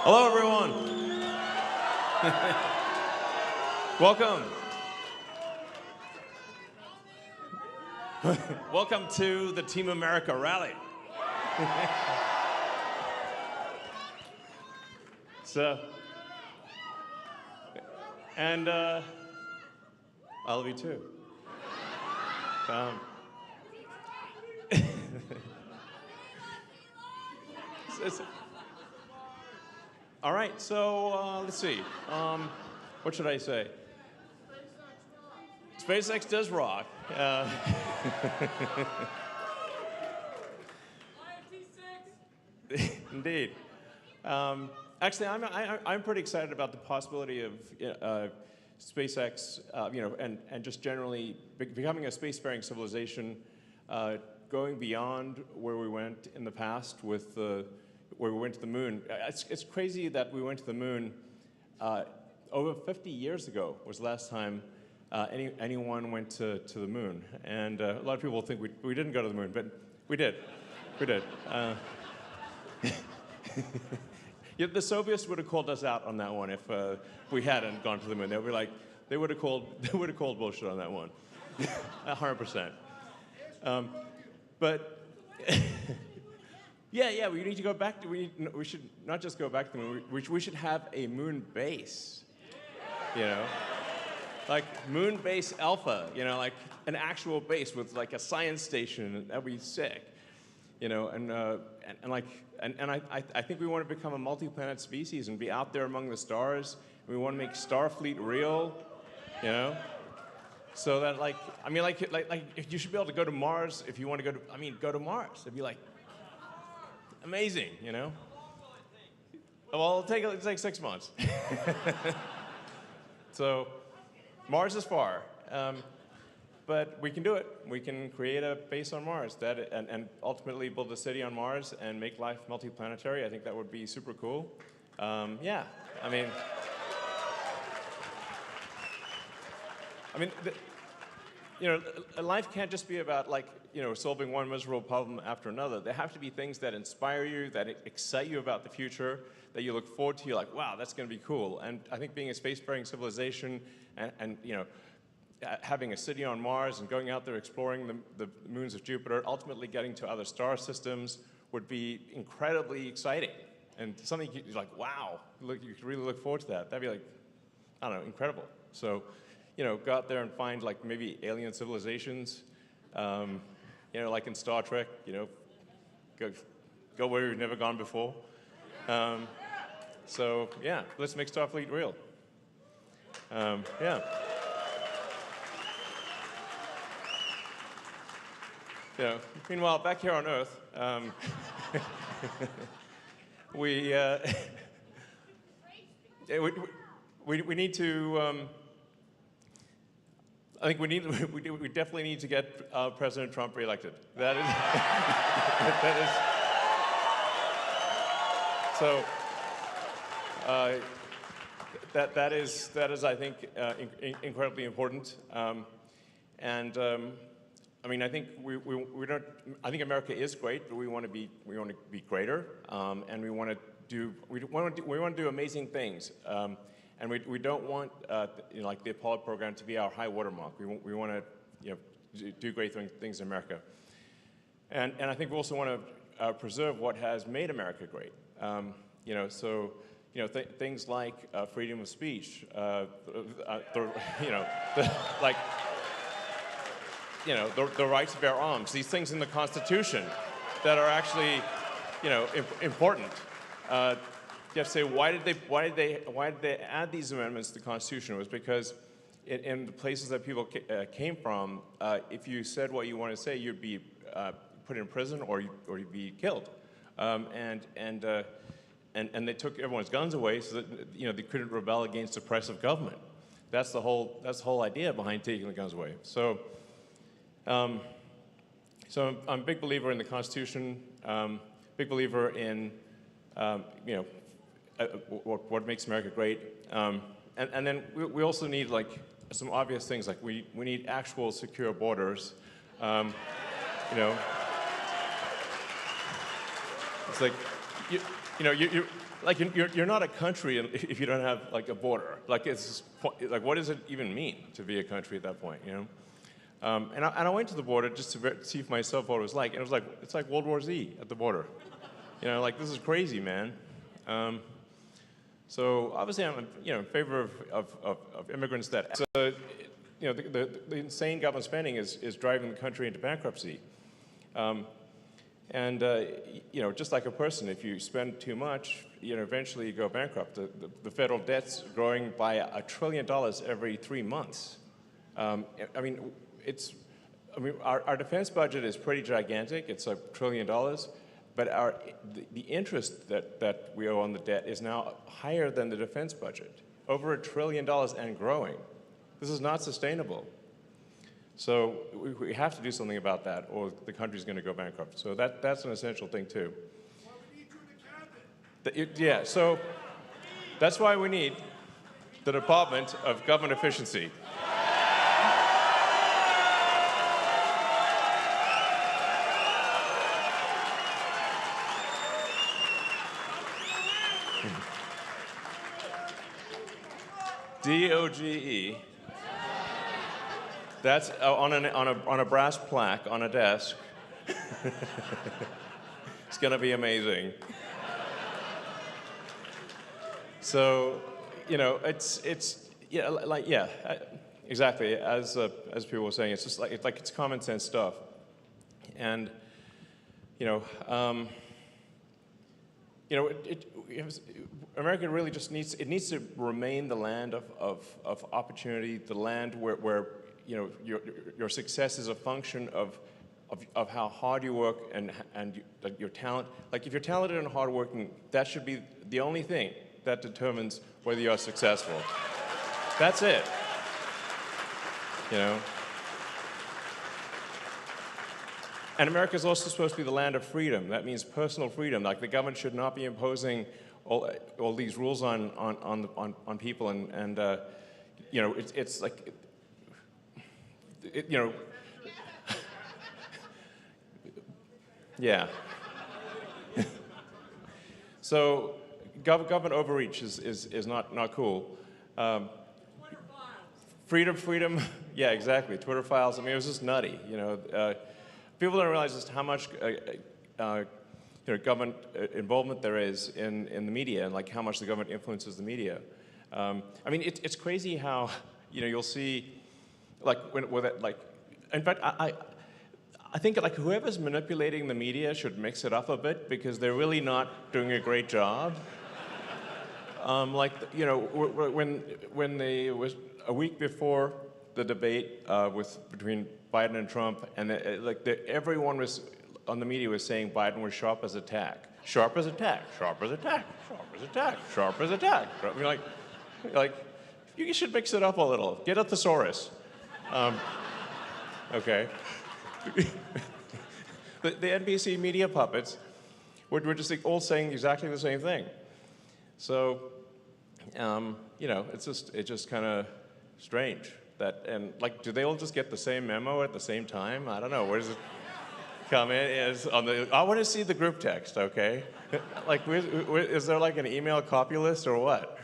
Hello, everyone. Welcome. Welcome to the Team America rally. And I love you too. All right, so let's see. What should I say? SpaceX does rock. Indeed. Actually, I'm pretty excited about the possibility of SpaceX, and just generally becoming a spacefaring civilization, going beyond where we went in the past with where we went to the moon. It's crazy that we went to the moon over 50 years ago was the last time anyone went to the moon. And a lot of people think we didn't go to the moon, but we did. We did. Yeah, the Soviets would have called us out on that one if we hadn't gone to the moon. They would have called bullshit on that one, 100%. But yeah, we need to go back to. We should not just go back to the moon. We should have a moon base, like Moon Base Alpha, like an actual base with like a science station. That'd be sick, I think we want to become a multi-planet species and be out there among the stars. We want to make Starfleet real, so that if you should be able to go to Mars if you want to go to Mars. It'd be like amazing, Well, it'll take 6 months. So Mars is far. But we can do it. We can create a base on Mars and ultimately build a city on Mars and make life multiplanetary. I think that would be super cool. Yeah, life can't just be about solving one miserable problem after another. There have to be things that inspire you, that excite you about the future, that you look forward to. You're like, wow, that's going to be cool. And I think being a spacefaring civilization and having a city on Mars and going out there exploring the moons of Jupiter, ultimately getting to other star systems would be incredibly exciting. And something you're like, wow, you could really look forward to that. That'd be like, I don't know, incredible. So, go out there and find maybe alien civilizations, like in Star Trek, go where you've never gone before. So yeah, let's make Starfleet real. Yeah. Meanwhile, back here on Earth, we need to. I think we definitely need to get President Trump reelected. That is so. That is I think incredibly important. I think we don't. I think America is great, but we want to be greater, and we want to do amazing things. And we don't want like the Apollo program to be our high watermark. We want to do great things in America. And I think we also want to preserve what has made America great. Things like freedom of speech, the right to bear arms, these things in the Constitution that are actually, important. You have to say, why did they add these amendments to the Constitution? It was because in the places that people came from, if you said what you wanted to say, you'd be put in prison or you'd be killed. And they took everyone's guns away so that they couldn't rebel against oppressive government. That's the whole idea behind taking the guns away. So I'm a big believer in the Constitution, big believer in what makes America great, and then we also need some obvious things like we need actual secure borders. It's like you, you're not a country if you don't have like a border. Like like what does it even mean to be a country at that point? You know. And I went to the border just to see for myself what it was like, and it was like it's like World War Z at the border. You know, like this is crazy, man. So obviously, I'm in favor of immigrants that. So, the insane government spending is driving the country into bankruptcy. Just like a person, if you spend too much, eventually you go bankrupt. The federal debt's growing by $1 trillion every 3 months. Our defense budget is pretty gigantic. It's $1 trillion, but the interest that we owe on the debt is now higher than the defense budget, over $1 trillion and growing. This is not sustainable. So we have to do something about that, or the country's going to go bankrupt. So that's an essential thing too. Well, we need you in the cabinet. Yeah. So that's why we need the Department of Government Efficiency. DOGE. That's on a brass plaque on a desk. It's going to be amazing. So, exactly. As people were saying, it's just it's common sense stuff, and America really just needs to remain the land of opportunity, the land where your success is a function of how hard you work and your talent. Like if you're talented and hardworking, that should be the only thing that determines whether you're successful. That's it. And America is also supposed to be the land of freedom. That means personal freedom. Like the government should not be imposing all these rules on people, and it's like yeah. So government overreach is not cool. Freedom. Yeah, exactly. Twitter files. I mean, it was just nutty. People don't realize just how much government involvement there is in the media, and like how much the government influences the media. It's crazy how you'll see in fact I think like whoever's manipulating the media should mix it up a bit, because they're really not doing a great job. When they was a week before the debate between Biden and Trump, and everyone was on the media was saying Biden was sharp as a tack, sharp as a tack, sharp as a tack, sharp as a tack, sharp as a tack. I mean, like you should mix it up a little. Get a thesaurus. Okay. The NBC media puppets were just all saying exactly the same thing. So, it's just kind of strange that, and like, do they all just get the same memo at the same time? I don't know. Where does it come in? I want to see the group text. Okay, like, is there like an email copy list or what?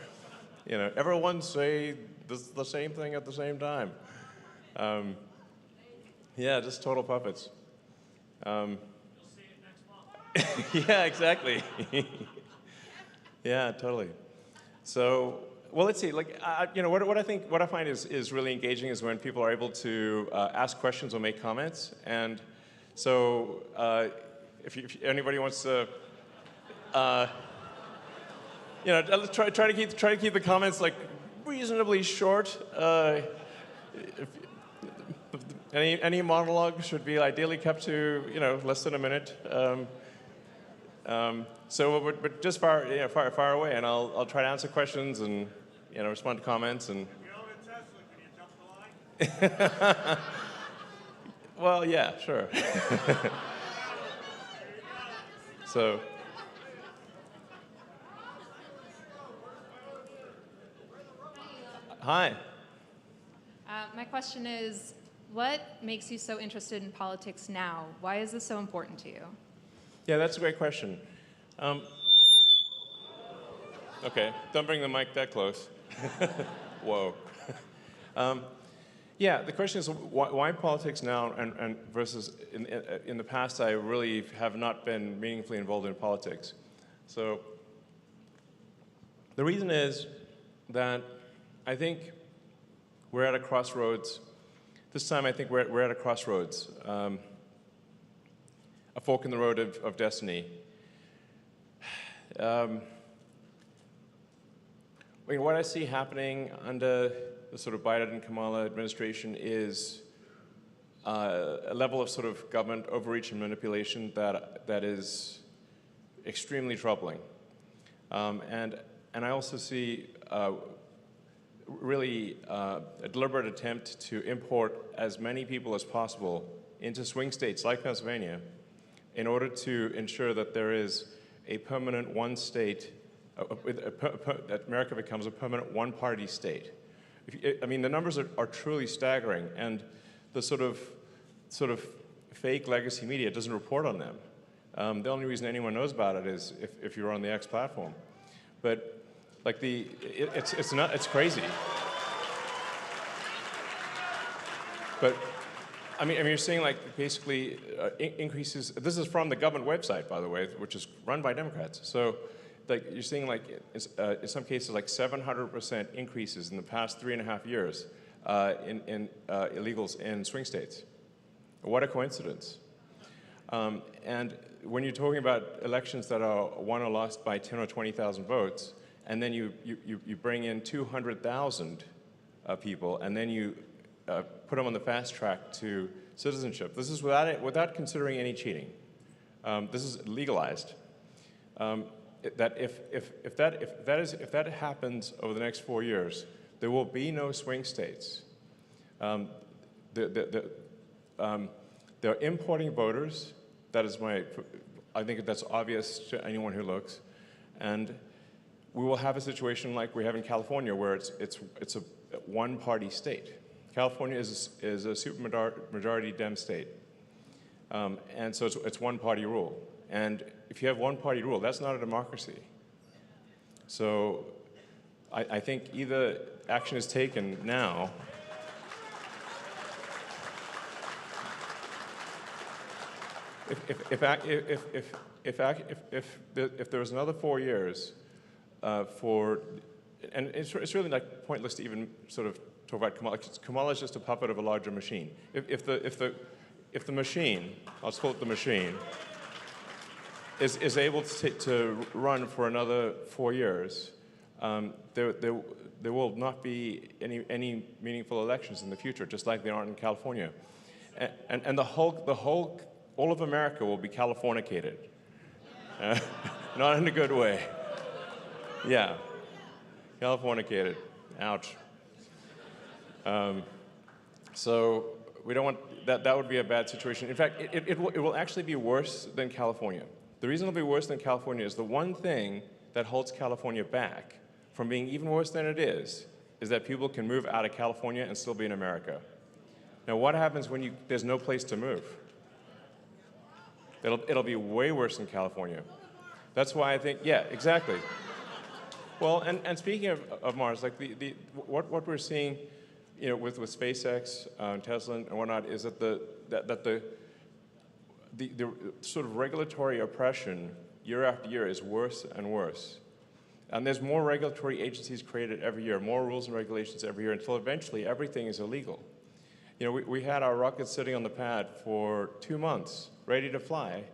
Everyone say the same thing at the same time. Yeah, just total puppets. You'll see it next month. Yeah, exactly. Yeah, totally. So, well, let's see. Like, what I find is really engaging is when people are able to ask questions or make comments. And so, if anybody wants to, try to keep the comments like reasonably short. Any monologue should be ideally kept to less than a minute. But just far away, and I'll try to answer questions and respond to comments and. Can you jump the line? Well, yeah, sure. So. Hi. My question is, what makes you so interested in politics now? Why is this so important to you? Yeah, that's a great question. Okay, don't bring the mic that close. Whoa. Yeah, the question is why politics now and versus in the past I really have not been meaningfully involved in politics. So the reason is that I think we're at a crossroads. This time I think we're at a crossroads, a fork in the road of destiny. I mean, what I see happening under the sort of Biden and Kamala administration is a level of sort of government overreach and manipulation that is extremely troubling. And I also see really a deliberate attempt to import as many people as possible into swing states like Pennsylvania in order to ensure that there is a permanent one state, that America becomes a permanent one-party state. I mean, the numbers are truly staggering, and the sort of fake legacy media doesn't report on them. The only reason anyone knows about it is if you're on the X platform. But like it's crazy. But I mean, you're seeing like basically increases. This is from the government website, by the way, which is run by Democrats. So, like you're seeing like in some cases like 700% increases in the past 3.5 years in illegals in swing states. What a coincidence! And when you're talking about elections that are won or lost by 10 or 20,000 votes, and then you bring in 200,000 people, and then you put them on the fast track to citizenship. This is without considering any cheating. This is legalized. That if that happens over the next 4 years, there will be no swing states. They're importing voters. That is I think that's obvious to anyone who looks, and we will have a situation like we have in California, where it's a one-party state. California is a supermajority Dem state, and so it's one-party rule. And if you have one-party rule, that's not a democracy. So I think either action is taken now. If there was another 4 years and it's really like pointless to even sort of talk about Kamala. Kamala is just a puppet of a larger machine. If the machine, I'll just call it the machine, is able to run for another 4 years, there will not be any meaningful elections in the future, just like there aren't in California, and all of America will be Californicated, not in a good way. Yeah, Californicated. Ouch. So we don't want that. That would be a bad situation. In fact, it will actually be worse than California. The reason it'll be worse than California is the one thing that holds California back from being even worse than it is that people can move out of California and still be in America. Now, what happens when there's no place to move? It'll be way worse in California. That's why I think, yeah, exactly. Well, and speaking of Mars, like what we're seeing, with SpaceX, Tesla, and whatnot, is that the sort of regulatory oppression year after year is worse and worse. And there's more regulatory agencies created every year, more rules and regulations every year, until eventually everything is illegal. We had our rockets sitting on the pad for 2 months, ready to fly.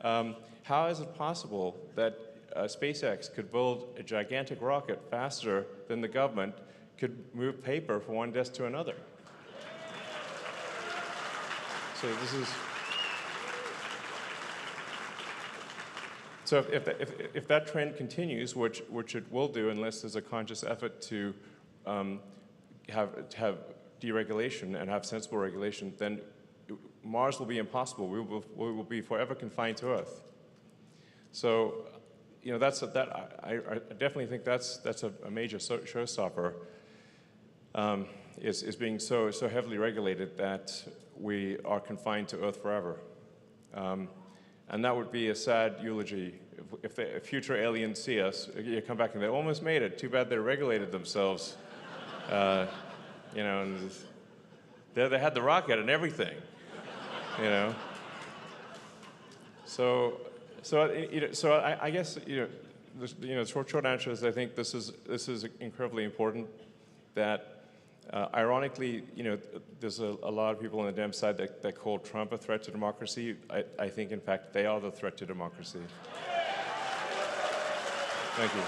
How is it possible that SpaceX could build a gigantic rocket faster than the government could move paper from one desk to another? So if that trend continues, which it will do unless there's a conscious effort to have deregulation and have sensible regulation, then Mars will be impossible. We will be forever confined to Earth. So, I definitely think that's a major showstopper. Is being so heavily regulated that we are confined to Earth forever. And that would be a sad eulogy. If future aliens see us, you come back and they almost made it. Too bad they regulated themselves. You know, and they had the rocket and everything. You know. So I guess the short answer is I think this is incredibly important. That ironically, there's a lot of people on the Dem side that call Trump a threat to democracy. I think in fact they are the threat to democracy. Thank you.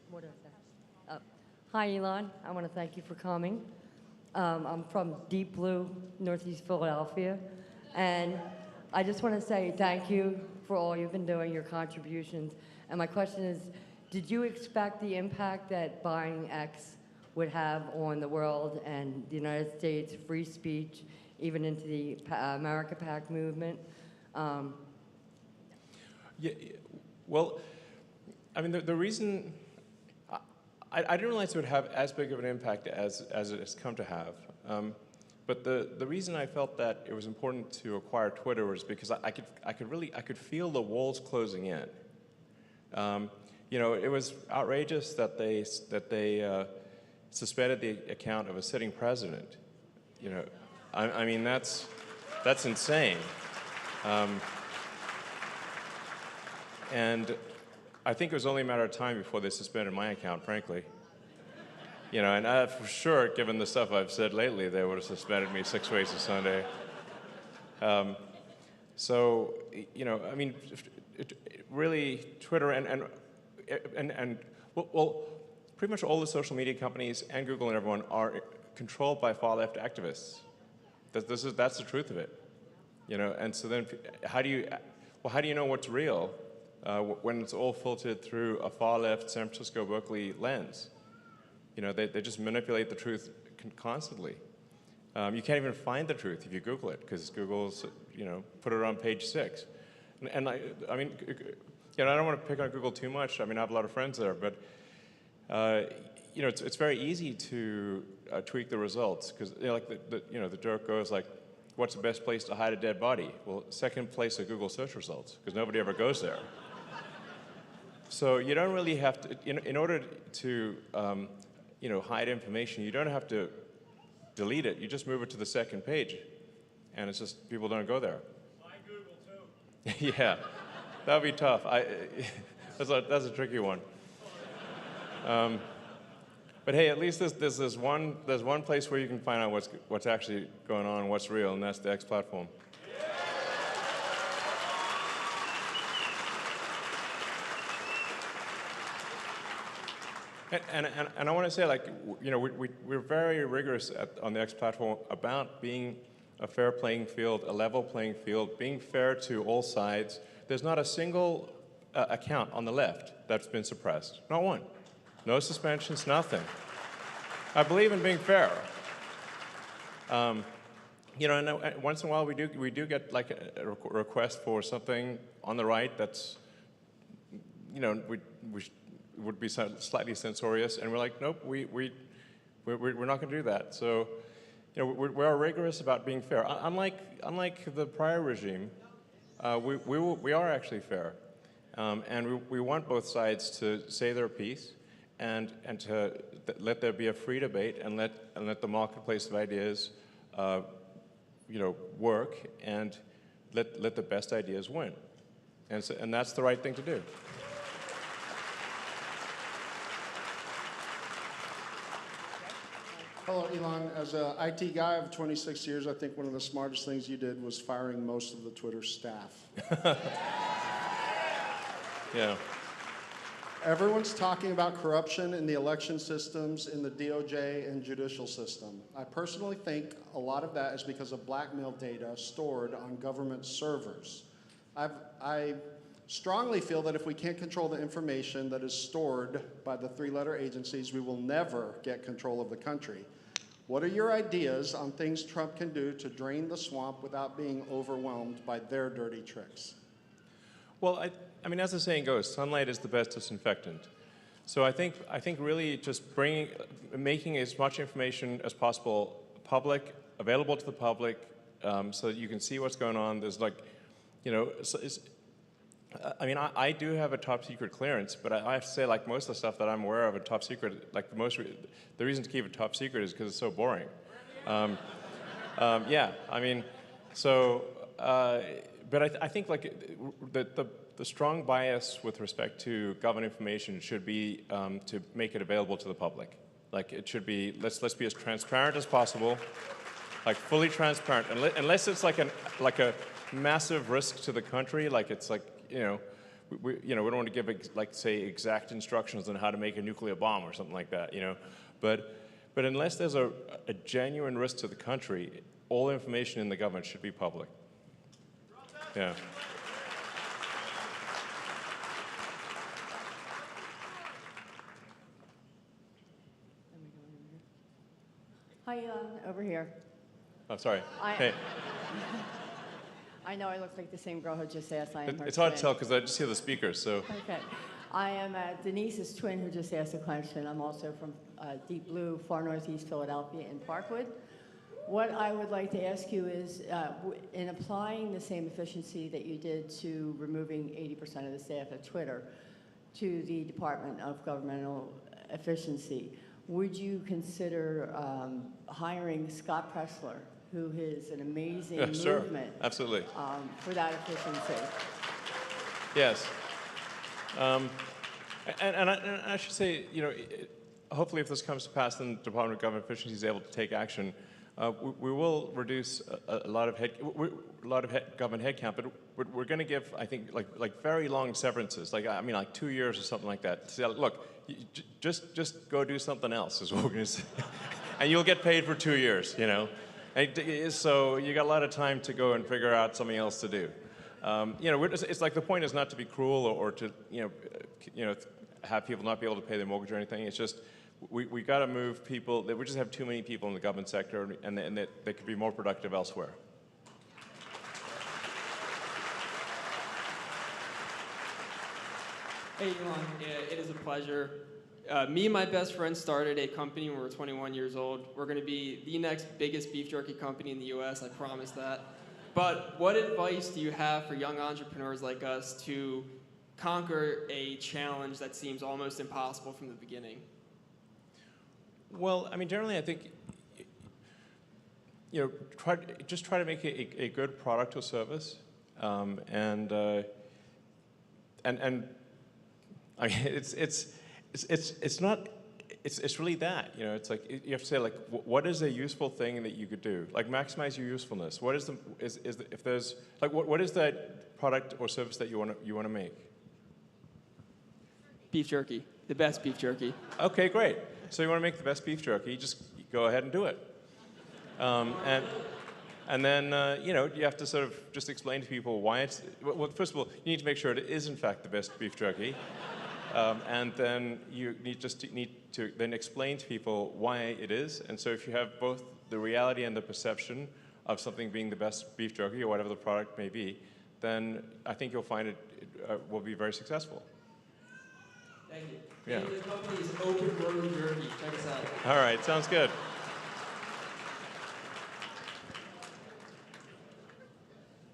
What is that? Hi, Elon. I want to thank you for coming. I'm from Deep Blue, Northeast Philadelphia, and I just want to say thank you for all you've been doing, your contributions. And my question is, did you expect the impact that buying X would have on the world and the United States, free speech, even into the America PAC movement? Yeah, well, I mean, the reason I didn't realize it would have as big of an impact as it has come to have. But the reason I felt that it was important to acquire Twitter was because I could feel the walls closing in. It was outrageous that they suspended the account of a sitting president. I mean that's insane. And I think it was only a matter of time before they suspended my account, frankly. And for sure, given the stuff I've said lately, they would have suspended me 6 ways a Sunday. I mean, really, Twitter and pretty much all the social media companies and Google and everyone are controlled by far-left activists. That's the truth of it. And so then, how do you know what's real when it's all filtered through a far-left San Francisco, Berkeley lens? They just manipulate the truth constantly. You can't even find the truth if you Google it, because Google's, put it on page 6. And I mean, I don't want to pick on Google too much. I mean, I have a lot of friends there, but it's very easy to tweak the results, because the joke goes like, what's the best place to hide a dead body? Well, second place of Google search results, because nobody ever goes there. So you don't really have to, in order to hide information, you don't have to delete it. You just move it to the second page, and it's just people don't go there. Buy Google too. Yeah, that would be tough. That's a tricky one. But hey, at least there's one place where you can find out what's actually going on, what's real, and that's the X platform. And I want to say, we're very rigorous on the X platform about being a fair playing field, a level playing field, being fair to all sides. There's not a single account on the left that's been suppressed. Not one. No suspensions, nothing. I believe in being fair. And once in a while we do get like a request for something on the right that's, would be slightly censorious, and we're like, nope, we're not going to do that. So, we are rigorous about being fair. Unlike the prior regime, we are actually fair, and we want both sides to say their piece, and to let there be a free debate, and let the marketplace of ideas, work, and let the best ideas win, and that's the right thing to do. Hello, Elon. As an IT guy of 26 years, I think one of the smartest things you did was firing most of the Twitter staff. Yeah. Everyone's talking about corruption in the election systems, in the DOJ and judicial system. I personally think a lot of that is because of blackmail data stored on government servers. I strongly feel that if we can't control the information that is stored by the three-letter agencies, we will never get control of the country. What are your ideas on things Trump can do to drain the swamp without being overwhelmed by their dirty tricks? Well, I mean, as the saying goes, sunlight is the best disinfectant. So I think really just making as much information as possible public, available to the public, so that you can see what's going on. There's like, I mean, I do have a top secret clearance, but I have to say, like most of the stuff that I'm aware of, a top secret, like the reason to keep it top secret is because it's so boring. Yeah, I mean, so, but I think like the strong bias with respect to government information should be to make it available to the public. Like it should be, let's be as transparent as possible, like fully transparent, unless it's like a massive risk to the country, like it's like, we don't want to give, like, say, exact instructions on how to make a nuclear bomb or something like that, But unless there's a genuine risk to the country, all information in the government should be public. Yeah. Hi, over here. Oh, sorry. I- Hey, I know I look like the same girl who just asked. I am her it's hard to twin. tell because I just hear the speakers, so. Okay. I am Denise's twin who just asked a question. I'm also from deep blue, far northeast Philadelphia in Parkwood. What I would like to ask you is, in applying the same efficiency that you did to removing 80% of the staff at Twitter to the Department of Governmental Efficiency, would you consider hiring Scott Pressler, who is an amazing Sure, movement absolutely. for that efficiency? Yes. And I should say, hopefully if this comes to pass, then the Department of Government Efficiency is able to take action. We will reduce a lot of government headcount, but we're going to give, I think, like very long severances, like 2 years or something like that. So, look, just go do something else is what we're going to say, and you'll get paid for 2 years, And so you got a lot of time to go and figure out something else to do. It's like the point is not to be cruel or to have people not be able to pay their mortgage or anything. It's just we got to move people. We just have too many people in the government sector, and they could be more productive elsewhere. Hey, Elon. It is a pleasure. Me and my best friend started a company when we were 21 years old. We're going to be the next biggest beef jerky company in the U.S., I promise that. But what advice do you have for young entrepreneurs like us to conquer a challenge that seems almost impossible from the beginning? Well, I mean, generally, I think just try to make a good product or service, and I mean, it's not. It's really that, it's like you have to say, like, what is a useful thing that you could do? Like, maximize your usefulness. What is if there's like what is that product or service that you want to make? Beef jerky, the best beef jerky. Okay, great. So you want to make the best beef jerky? Just go ahead and do it. And then you have to sort of just explain to people why it's. Well, first of all, you need to make sure it is in fact the best beef jerky. And then you need to then explain to people why it is. And so if you have both the reality and the perception of something being the best beef jerky or whatever the product may be, then I think you'll find it will be very successful. Thank you. Yeah. The company is Open Road Jerky. Check us out. All right, sounds good.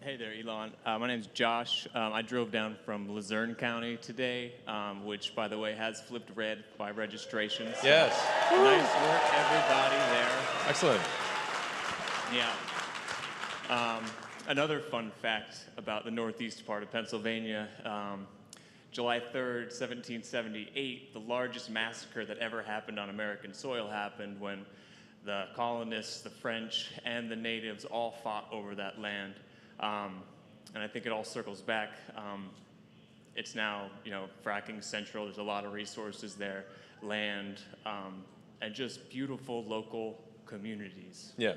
Hey there, Elon. My name's Josh. I drove down from Luzerne County today, which, by the way, has flipped red by registration. So Yes. nice work, everybody there. Excellent. Yeah. Another fun fact about the northeast part of Pennsylvania, July 3rd, 1778, the largest massacre that ever happened on American soil happened when the colonists, the French, and the natives all fought over that land. And I think it all circles back. It's now, fracking central. There's a lot of resources there, land, and just beautiful local communities. Yeah.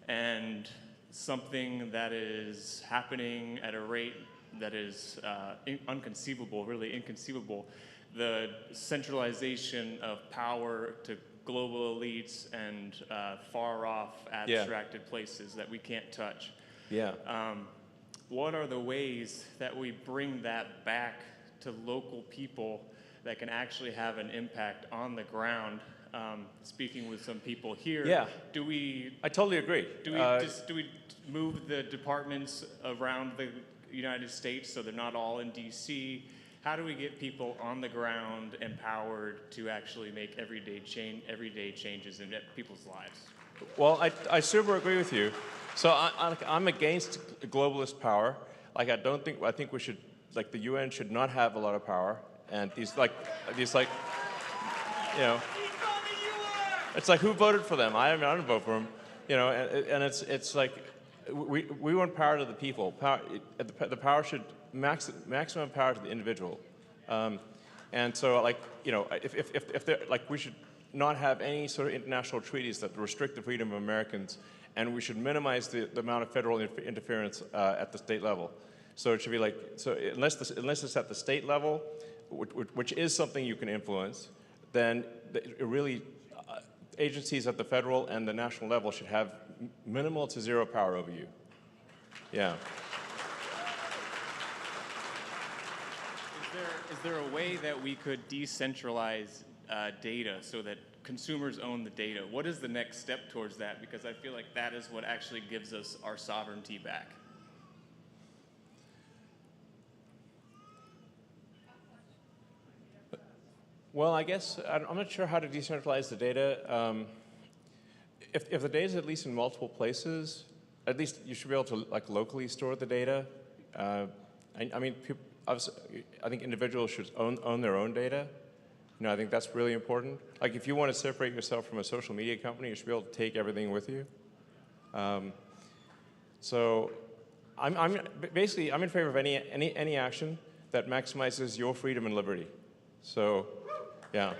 And something that is happening at a rate that is inconceivable, really inconceivable, the centralization of power to global elites and far off abstracted places that we can't touch. Yeah. What are the ways that we bring that back to local people that can actually have an impact on the ground speaking with some people here. Yeah. I totally agree. Do we move the departments around the United States so they're not all in D.C.? How do we get people on the ground empowered to actually make everyday changes in people's lives? Well, I super agree with you. So I'm against globalist power. Like I think we should, like the UN should not have a lot of power, and these you know, it's like who voted for them? I didn't vote for them, you know, and it's like we want power to the people. The power should maximum power to the individual, and so like you know if they're like we should not have any sort of international treaties that restrict the freedom of Americans, and we should minimize the amount of federal interference at the state level. So it should be like unless it's at the state level, which is something you can influence, then really agencies at the federal and the national level should have minimal to zero power over you. Yeah. Is there a way that we could decentralize data so that consumers own the data? What is the next step towards that? Because I feel like that is what actually gives us our sovereignty back. Well, I guess I'm not sure how to decentralize the data. If the data is at least in multiple places, at least you should be able to like locally store the data. I mean, I think individuals should own their own data. You know, I think that's really important. Like, if you want to separate yourself from a social media company, you should be able to take everything with you. So, I'm basically in favor of any action that maximizes your freedom and liberty. So, yeah.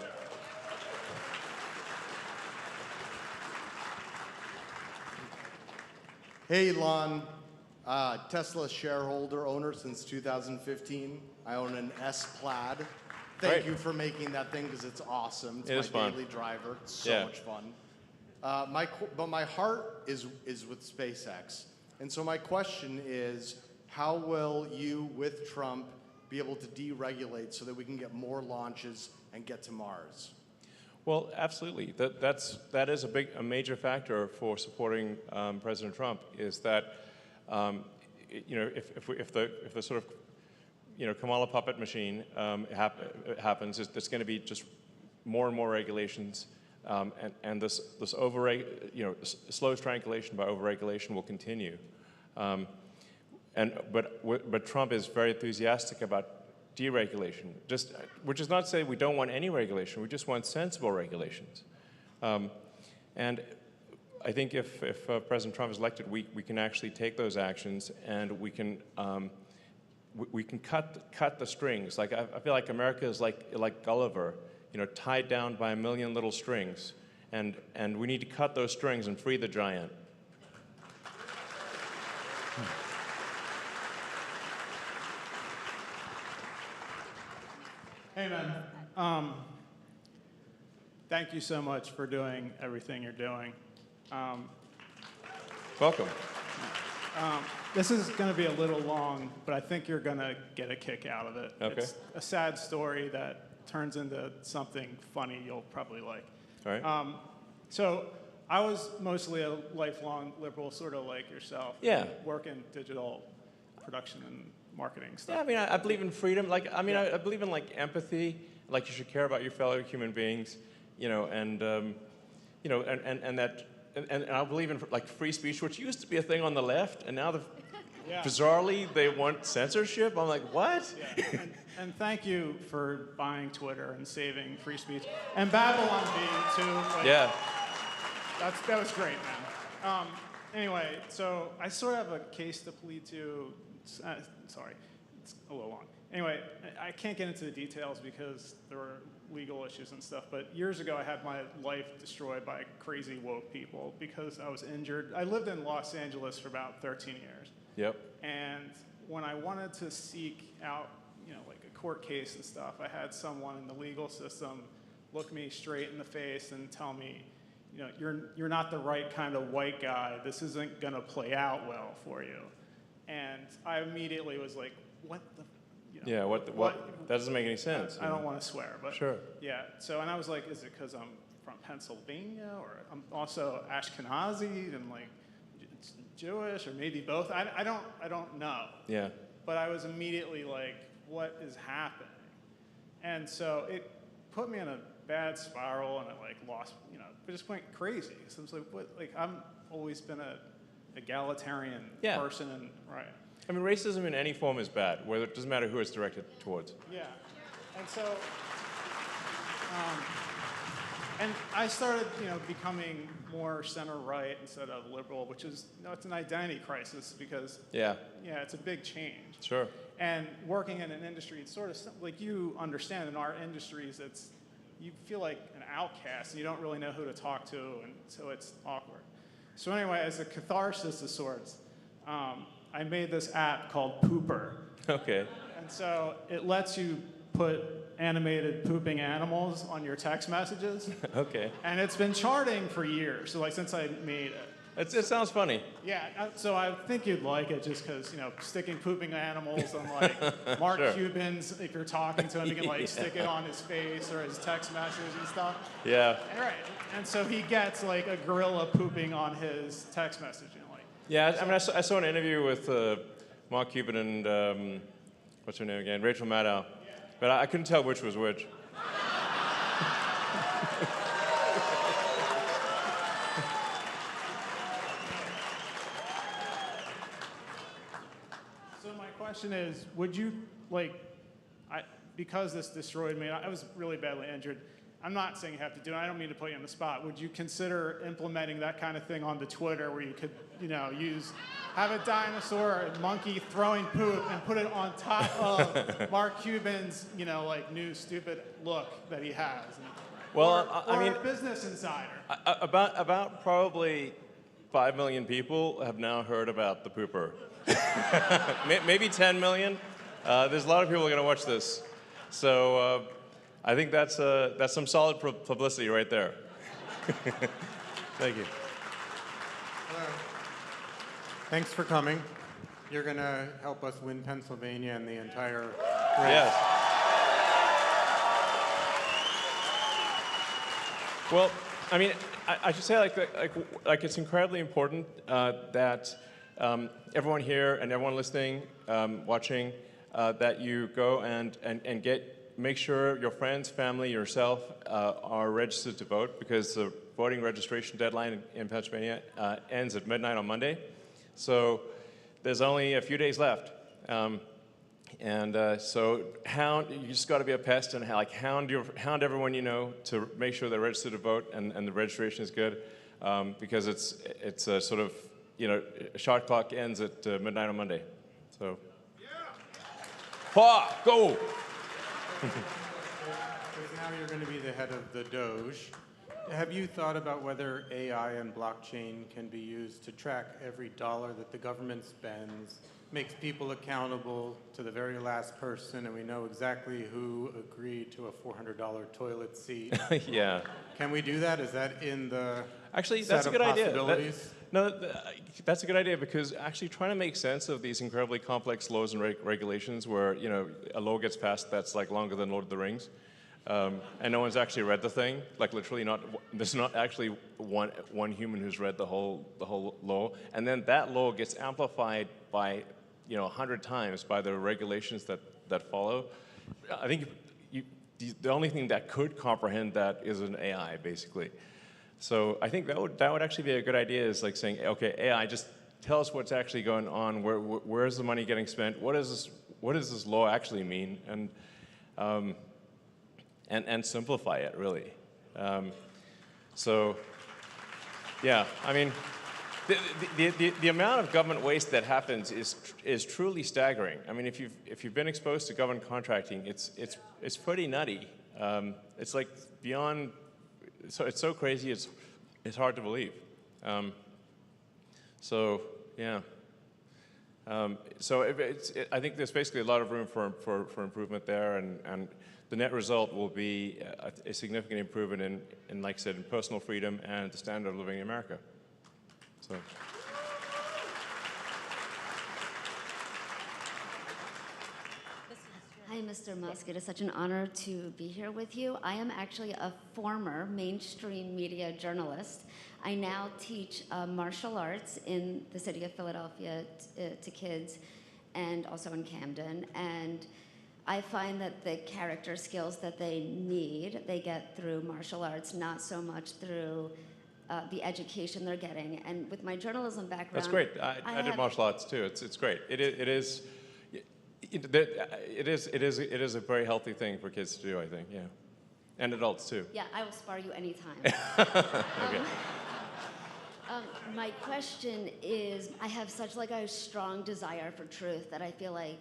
Hey, Elon. Tesla shareholder owner since 2015. I own an S-Plaid. Thank you for making that thing because it's awesome. It's my daily driver. It's so much fun. But my heart is with SpaceX. And so my question is, how will you, with Trump, be able to deregulate so that we can get more launches and get to Mars? Well, absolutely. That is a major factor for supporting President Trump. Is that you know if the sort of Kamala puppet machine happens, there's going to be just more and more regulations, and this slow strangulation by overregulation will continue. But Trump is very enthusiastic about deregulation, which is not to say we don't want any regulation. We just want sensible regulations. And I think if President Trump is elected, we can actually take those actions, and we can cut the strings. Like I feel like America is like Gulliver, tied down by a million little strings, and we need to cut those strings and free the giant. Hey, man. Thank you so much for doing everything you're doing. Welcome. This is going to be a little long, but I think you're going to get a kick out of it. Okay. It's a sad story that turns into something funny you'll probably like. All right. So I was mostly a lifelong liberal, sort of like yourself. Yeah. Work in digital production and marketing stuff. Yeah, I mean, I believe in freedom. I believe in empathy. Like, you should care about your fellow human beings, and I believe in free speech, which used to be a thing on the left, and now bizarrely they want censorship. I'm like, what? Yeah. And thank you for buying Twitter and saving free speech, and Babylon B too. Yeah. That was great, man. Anyway, so I sort of have a case to plead to. Sorry, it's a little long. Anyway, I can't get into the details because there were legal issues and stuff, but years ago I had my life destroyed by crazy woke people because I was injured. I lived in Los Angeles for about 13 years. Yep. And when I wanted to seek out, a court case and stuff, I had someone in the legal system look me straight in the face and tell me, you're not the right kind of white guy. This isn't gonna play out well for you. And I immediately was like, what the, what? That doesn't make any sense. I don't want to swear, but sure. Yeah. So, and I was like, is it because I'm from Pennsylvania, or I'm also Ashkenazi and like Jewish, or maybe both. I don't know. Yeah. But I was immediately like, what is happening? And so it put me in a bad spiral, and I like lost, it just went crazy. So I was like, what? Like, I'm always been a egalitarian person, and right. I mean, racism in any form is bad, whether it doesn't matter who it's directed towards. Yeah, and so, and I started, becoming more center-right instead of liberal, which is, it's an identity crisis because, it's a big change. Sure. And working in an industry, it's sort of like you understand in our industries, you feel like an outcast and you don't really know who to talk to, and so it's awkward. So anyway, as a catharsis of sorts, I made this app called Pooper. Okay. And so it lets you put animated pooping animals on your text messages. Okay. And it's been charting for years, so like since I made it. It sounds funny. Yeah, so I think you'd like it just because, sticking pooping animals on like Mark Cuban's, if you're talking to him, you can like stick it on his face or his text message and stuff. Yeah. And, right. And so he gets like a gorilla pooping on his text message. Yeah, I mean, I saw an interview with Mark Cuban and, what's her name again? Rachel Maddow. But I couldn't tell which was which. So my question is, would you, because this destroyed me, I was really badly injured. I'm not saying you have to do it. I don't mean to put you on the spot. Would you consider implementing that kind of thing onto Twitter where you could, have a dinosaur or a monkey throwing poop and put it on top of Mark Cuban's, new stupid look that he has? Well, or a Business Insider. About probably 5 million people have now heard about the pooper. Maybe 10 million. There's a lot of people going to watch this. So I think that's some solid publicity right there. Thank you. Hello. Thanks for coming. You're going to help us win Pennsylvania and the entire race. Yes. Well, I mean, I should say like it's incredibly important that everyone here and everyone listening, watching, that you go and make sure your friends, family, yourself are registered to vote, because the voting registration deadline in Pennsylvania ends at midnight on Monday. So there's only a few days left. So you just got to be a pest and hound everyone you know to make sure they're registered to vote and the registration is good, because it's a sort of, a shot clock ends at midnight on Monday. So. Ha! Go! Because now you're going to be the head of the Doge. Have you thought about whether AI and blockchain can be used to track every dollar that the government spends, makes people accountable to the very last person, and we know exactly who agreed to a $400 toilet seat? Yeah. Can we do that? Is that in the Actually, set that's a of good idea. possibilities? That's a good idea, because actually trying to make sense of these incredibly complex laws and regulations where, a law gets passed that's like longer than Lord of the Rings, and no one's actually read the thing, like literally there's not actually one human who's read the whole law, and then that law gets amplified by 100 times by the regulations that follow. I think the only thing that could comprehend that is an AI, basically. So I think that would actually be a good idea, is like saying, okay, AI, just tell us what's actually going on, where's the money getting spent, what does this law actually mean, and simplify it, really. So, yeah, I mean, the amount of government waste that happens is truly staggering. I mean, if you've been exposed to government contracting, it's pretty nutty. It's like beyond. So it's so crazy. It's hard to believe. So yeah. I think there's basically a lot of room for improvement there, and the net result will be a significant improvement in, like I said, in personal freedom and the standard of living in America. So. Hi, Mr. Musk. It is such an honor to be here with you. I am actually a former mainstream media journalist. I now teach martial arts in the city of Philadelphia to kids and also in Camden. And I find that the character skills that they need, they get through martial arts, not so much through the education they're getting. And with my journalism background, That's great. I did martial arts too. It's great. It is a very healthy thing for kids to do, I think. Yeah, and adults too. Yeah, I will spar you anytime. Okay. My question is, I have such like a strong desire for truth that I feel like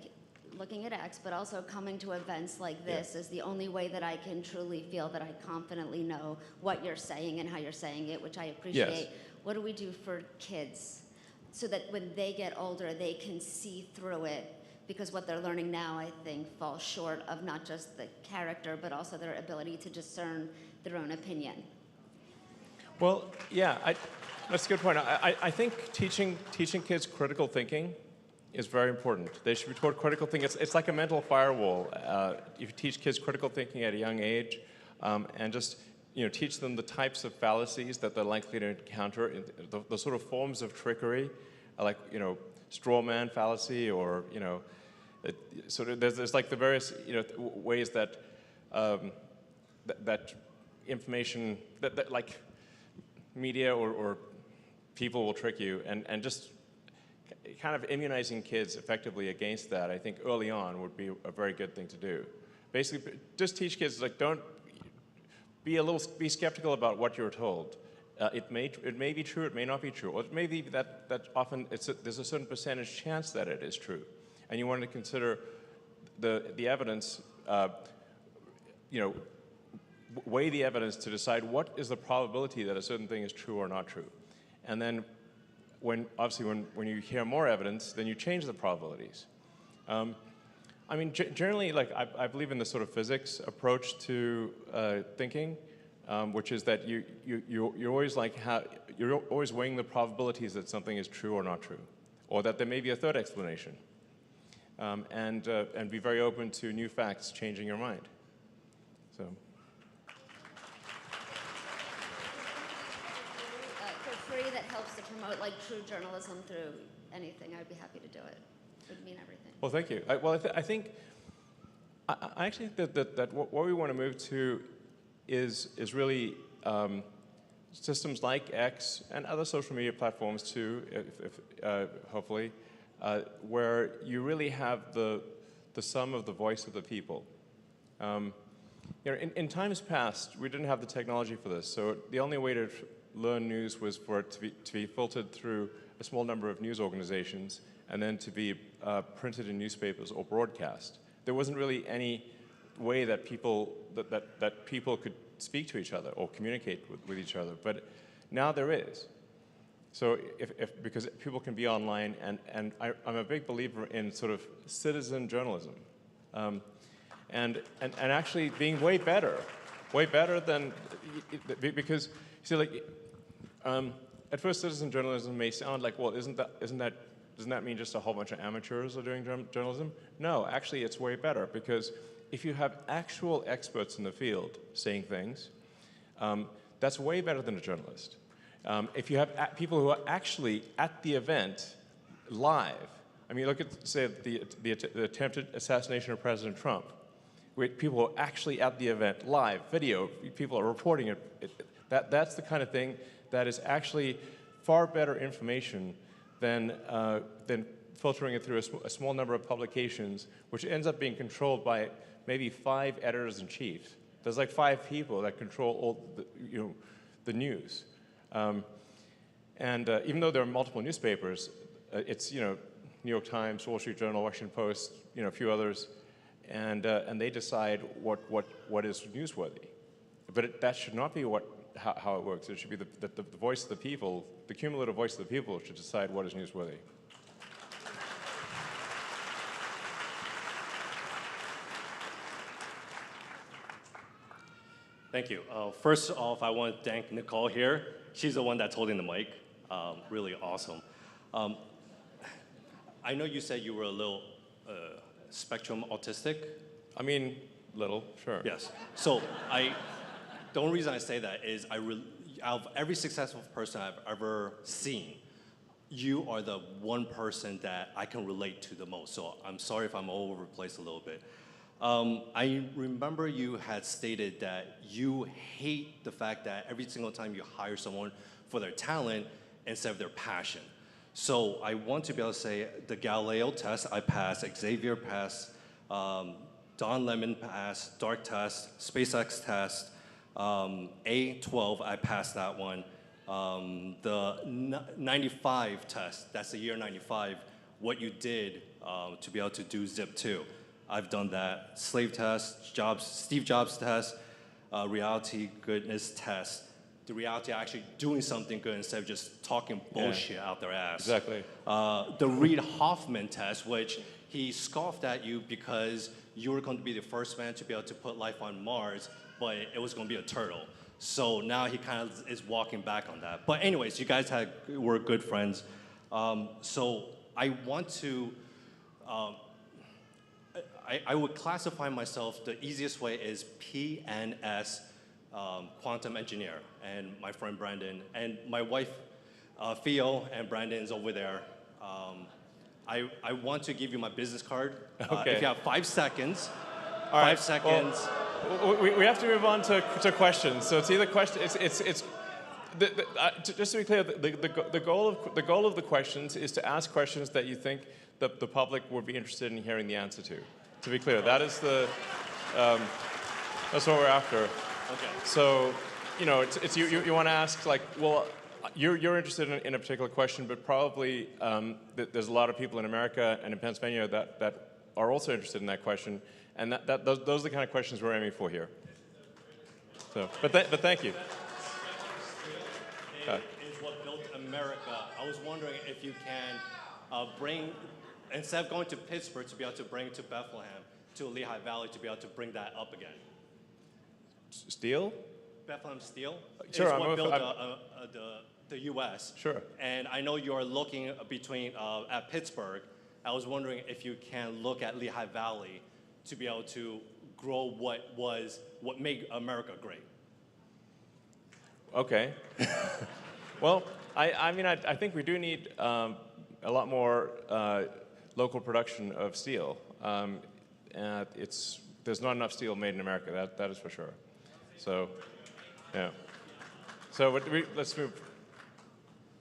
looking at X, but also coming to events like this is the only way that I can truly feel that I confidently know what you're saying and how you're saying it, which I appreciate. Yes. What do we do for kids so that when they get older, they can see through it? Because what they're learning now, I think, falls short of not just the character, but also their ability to discern their own opinion. Well, yeah, that's a good point. I think teaching kids critical thinking is very important. They should be taught critical thinking. It's like a mental firewall. You teach kids critical thinking at a young age, and just teach them the types of fallacies that they're likely to encounter, the sort of forms of trickery, like straw man fallacy, or sort of there's like the various ways that that information that like media or people will trick you, and just kind of immunizing kids effectively against that, I think early on would be a very good thing to do. Basically, just teach kids, like, don't be skeptical about what you're told. It may be true, it may not be true, or it may be that often there's a certain percentage chance that it is true, and you want to consider the evidence, weigh the evidence to decide what is the probability that a certain thing is true or not true, and then when you hear more evidence, then you change the probabilities. I mean, generally, like I believe in the sort of physics approach to thinking, which is that you're always you're always weighing the probabilities that something is true or not true, or that there may be a third explanation, and be very open to new facts changing your mind. So. That helps to promote like true journalism through anything, I'd be happy to do it. It would mean everything. Well, thank you. I think I actually think that what we want to move to is really systems like X and other social media platforms too, hopefully, where you really have the sum of the voice of the people. In times past, we didn't have the technology for this, so the only way to learn news was for it to be filtered through a small number of news organizations and then to be printed in newspapers or broadcast. There wasn't really any way that people could speak to each other or communicate with each other, but now there is. So because people can be online, and I'm a big believer in sort of citizen journalism, and actually being way better than, because you see, like, at first, citizen journalism may sound like, well, doesn't that mean just a whole bunch of amateurs are doing journalism? No, actually, it's way better, because if you have actual experts in the field saying things, that's way better than a journalist. If you have people who are actually at the event live, I mean, look at, say, the attempted assassination of President Trump, where people are actually at the event live, video, people are reporting it. That's the kind of thing that is actually far better information than filtering it through a small number of publications, which ends up being controlled by maybe 5 editors-in-chief. There's like 5 people that control all the news. Even though there are multiple newspapers, it's New York Times, Wall Street Journal, Washington Post, a few others, and they decide what is newsworthy. But that should not be how it works. It should be the voice of the people, the cumulative voice of the people should decide what is newsworthy. Thank you. First off, I want to thank Nicole here. She's the one that's holding the mic. Really awesome. I know you said you were a little spectrum autistic. I mean, little, sure. Yes. So the only reason I say that is out of every successful person I've ever seen, you are the one person that I can relate to the most. So I'm sorry if I'm all over the place a little bit. I remember you had stated that you hate the fact that every single time you hire someone for their talent instead of their passion. So I want to be able to say the Galileo test I passed, Xavier passed, Don Lemon passed, Dark test, SpaceX test, A12 I passed that one. The 95 test, that's the year 95, what you did to be able to do Zip 2. I've done that. Slave test, Steve Jobs test, reality goodness test. The reality of actually doing something good instead of just talking bullshit out their ass. Exactly. The Reid Hoffman test, which he scoffed at you because you were going to be the first man to be able to put life on Mars, but it was going to be a turtle. So now he kind of is walking back on that. But anyways, you guys were good friends. So I want to, I would classify myself, the easiest way is PNS, quantum engineer, and my friend Brandon, and my wife, Theo, and Brandon is over there. I want to give you my business card. Okay. If you have 5 seconds, All right. 5 seconds. Well, we have to move on to questions. So it's either question. Just to be clear, the goal of the questions is to ask questions that you think the public would be interested in hearing the answer to. To be clear, that is that's what we're after. Okay. So, you know, you want to ask like, well, you're interested in a particular question, but probably there's a lot of people in America and in Pennsylvania that are also interested in that question, and those are the kind of questions we're aiming for here. So, but thank you. Is what built America. I was wondering if you can bring, instead of going to Pittsburgh to be able to bring to Bethlehem, to Lehigh Valley to be able to bring that up again. Steel? Bethlehem Steel Sure, is what built the U.S. Sure. And I know you are looking between at Pittsburgh. I was wondering if you can look at Lehigh Valley to be able to grow what made America great. Okay. Well, I mean, I think we do need a lot more local production of steel. There's not enough steel made in America, that is for sure. So, yeah. So let's move.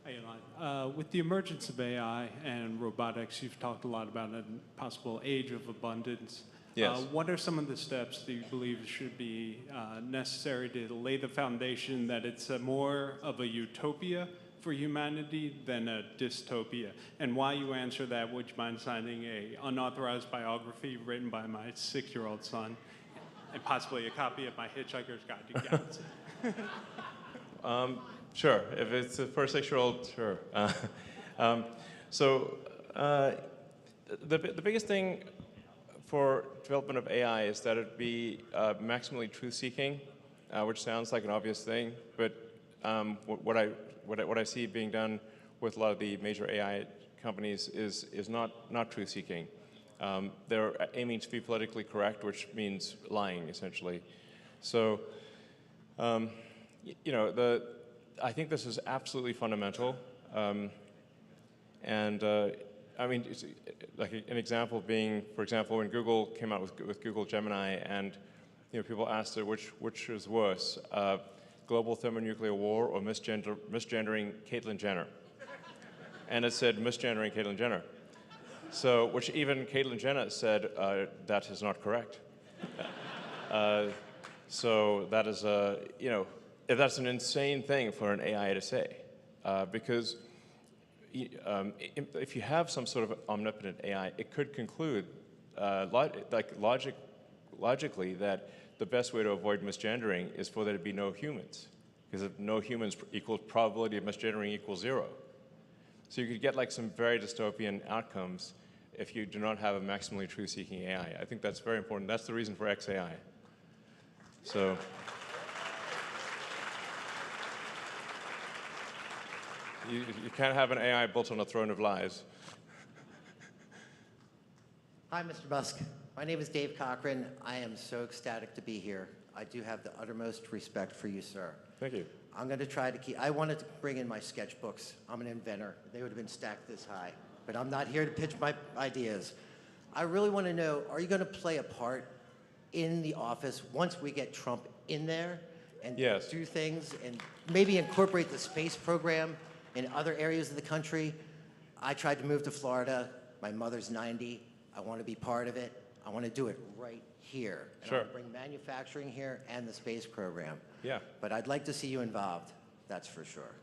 Hey, Elon. With the emergence of AI and robotics, you've talked a lot about a possible age of abundance. Yes. What are some of the steps that you believe should be necessary to lay the foundation that it's more of a utopia for humanity than a dystopia? And while you answer that, would you mind signing a unauthorized biography written by my 6-year-old son, and possibly a copy of my Hitchhiker's Guide to Galaxy? Sure. If it's for a 6-year-old, sure. The biggest thing for development of AI is that it be maximally truth-seeking, which sounds like an obvious thing, but what I see being done with a lot of the major AI companies is not truth-seeking. They're aiming to be politically correct, which means lying, essentially. So, you know, I think this is absolutely fundamental, I mean, like an example being, for example, when Google came out with Google Gemini, and you know, people asked it which is worse, global thermonuclear war or misgendering Caitlyn Jenner, and it said misgendering Caitlyn Jenner. So, which even Caitlyn Jenner said that is not correct. So that is you know, that's an insane thing for an AI to say, because if you have some sort of omnipotent AI, it could conclude, logically, that the best way to avoid misgendering is for there to be no humans, because if no humans equals probability of misgendering equals 0. So you could get like some very dystopian outcomes if you do not have a maximally truth-seeking AI. I think that's very important. That's the reason for XAI. So. You can't have an AI built on a throne of lies. Hi, Mr. Musk. My name is Dave Cochran. I am so ecstatic to be here. I do have the uttermost respect for you, sir. Thank you. I'm going to try to keep, I wanted to bring in my sketchbooks. I'm an inventor. They would have been stacked this high. But I'm not here to pitch my ideas. I really want to know, are you going to play a part in the office once we get Trump in there and Yes. do things and maybe incorporate the space program in other areas of the country? I tried to move to Florida. My mother's 90. I want to be part of it. I want to do it right here. And Sure. I want to bring manufacturing here and the space program. Yeah. But I'd like to see you involved, that's for sure.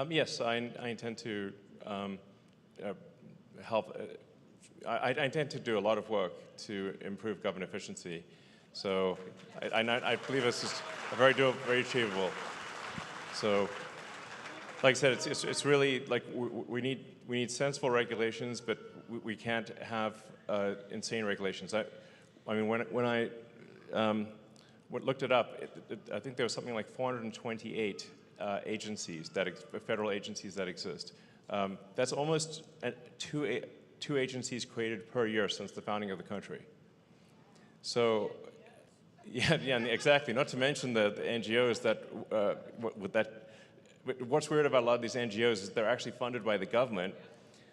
Yes, I intend to help. I intend to do a lot of work to improve government efficiency. So I believe this is very doable, very achievable. So, like I said, it's really like we need sensible regulations, but we can't have insane regulations. I mean, when I looked it up, I think there was something like 428 agencies federal agencies that exist. That's almost two agencies created per year since the founding of the country. So, yeah, exactly. Not to mention the NGOs what's weird about a lot of these NGOs is they're actually funded by the government.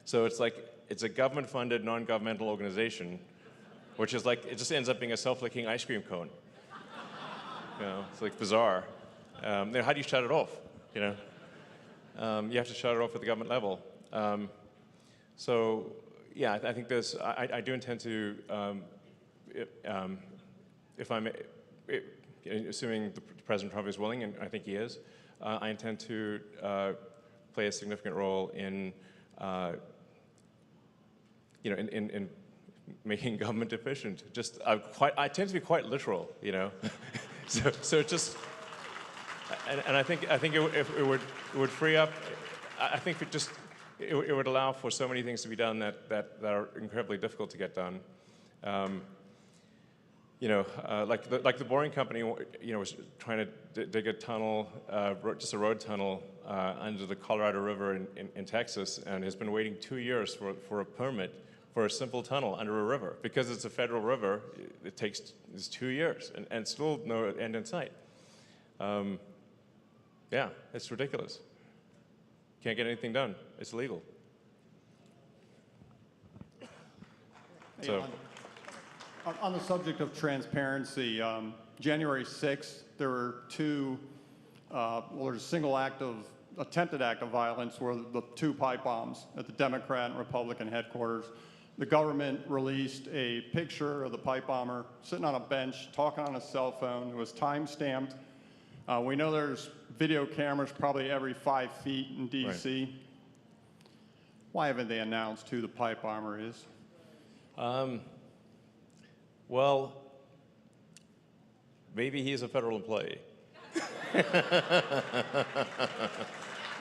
So it's a government-funded, non-governmental organization, which is like, it just ends up being a self-licking ice cream cone. You know, it's like bizarre. How do you shut it off? You know, you have to shut it off at the government level. So, yeah, I think I do intend to, if I'm, assuming President Trump is willing, and I think he is, I intend to play a significant role in, in making government efficient. Just, I tend to be quite literal, you know. so just, and I think it would free up. I think it would allow for so many things to be done that are incredibly difficult to get done. Like the Boring Company, was trying to dig a tunnel, just a road tunnel under the Colorado River in Texas, and has been waiting 2 years for a permit for a simple tunnel under a river. Because it's a federal river, it's 2 years, and still no end in sight. Yeah, it's ridiculous. Can't get anything done. It's illegal. So. On the subject of transparency, January 6th, there were there's a single attempted act of violence where the 2 pipe bombs at the Democrat and Republican headquarters. The government released a picture of the pipe bomber sitting on a bench, talking on a cell phone. It was time-stamped. We know there's video cameras probably every 5 feet in D.C. Right. Why haven't they announced who the pipe bomber is? Well, maybe he is a federal employee.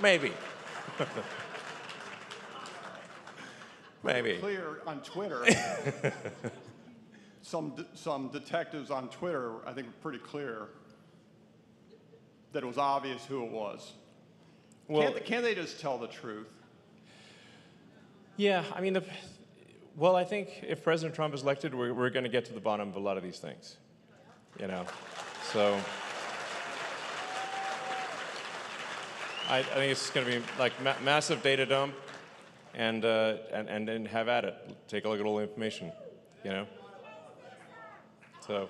Maybe. Maybe. Clear on Twitter. some detectives on Twitter, I think, were pretty clear that it was obvious who it was. Well, can't they just tell the truth? Yeah, I mean, well, I think if President Trump is elected, we're going to get to the bottom of a lot of these things, you know. So I think it's going to be like massive data dump, and then have at it. Take a look at all the information, you know. So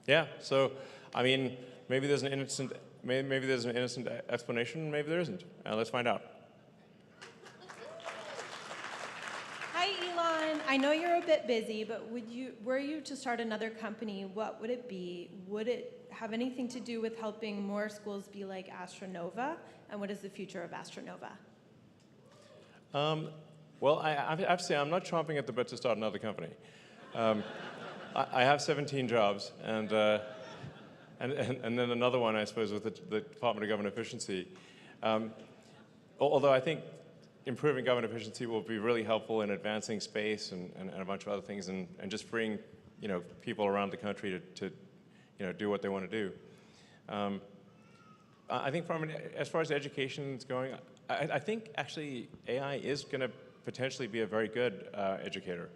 yeah. So I mean, maybe there's an innocent explanation. Maybe there isn't. Let's find out. Hi, Elon. I know you're a bit busy, but were you to start another company, what would it be? Would it have anything to do with helping more schools be like Astronova? And what is the future of Astronova? Well, I have to say, I'm not chomping at the bit to start another company. I have 17 jobs, and then another one, I suppose, with the Department of Government Efficiency. Although I think improving government efficiency will be really helpful in advancing space and a bunch of other things, and just freeing, people around the country to do what they want to do. I think as far as education is going, I think actually AI is going to potentially be a very good educator.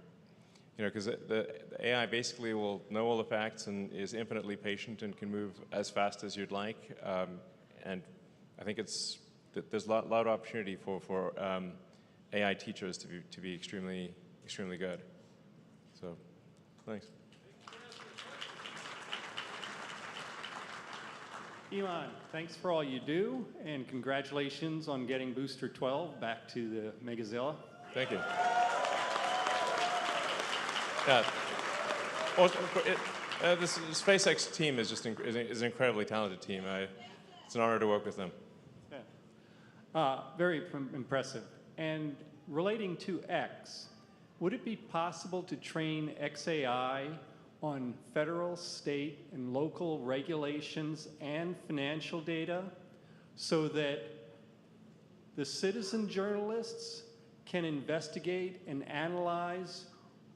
You know, because the AI basically will know all the facts and is infinitely patient and can move as fast as you'd like. And I think there's a lot of opportunity for AI teachers to be extremely good. So, thanks. Elon, thanks for all you do, and congratulations on getting Booster 12 back to the Megazilla. Thank you. Yeah. Well, this SpaceX team is is an incredibly talented team. It's an honor to work with them. Yeah. Very impressive. And relating to X, would it be possible to train XAI on federal, state, and local regulations and financial data so that the citizen journalists can investigate and analyze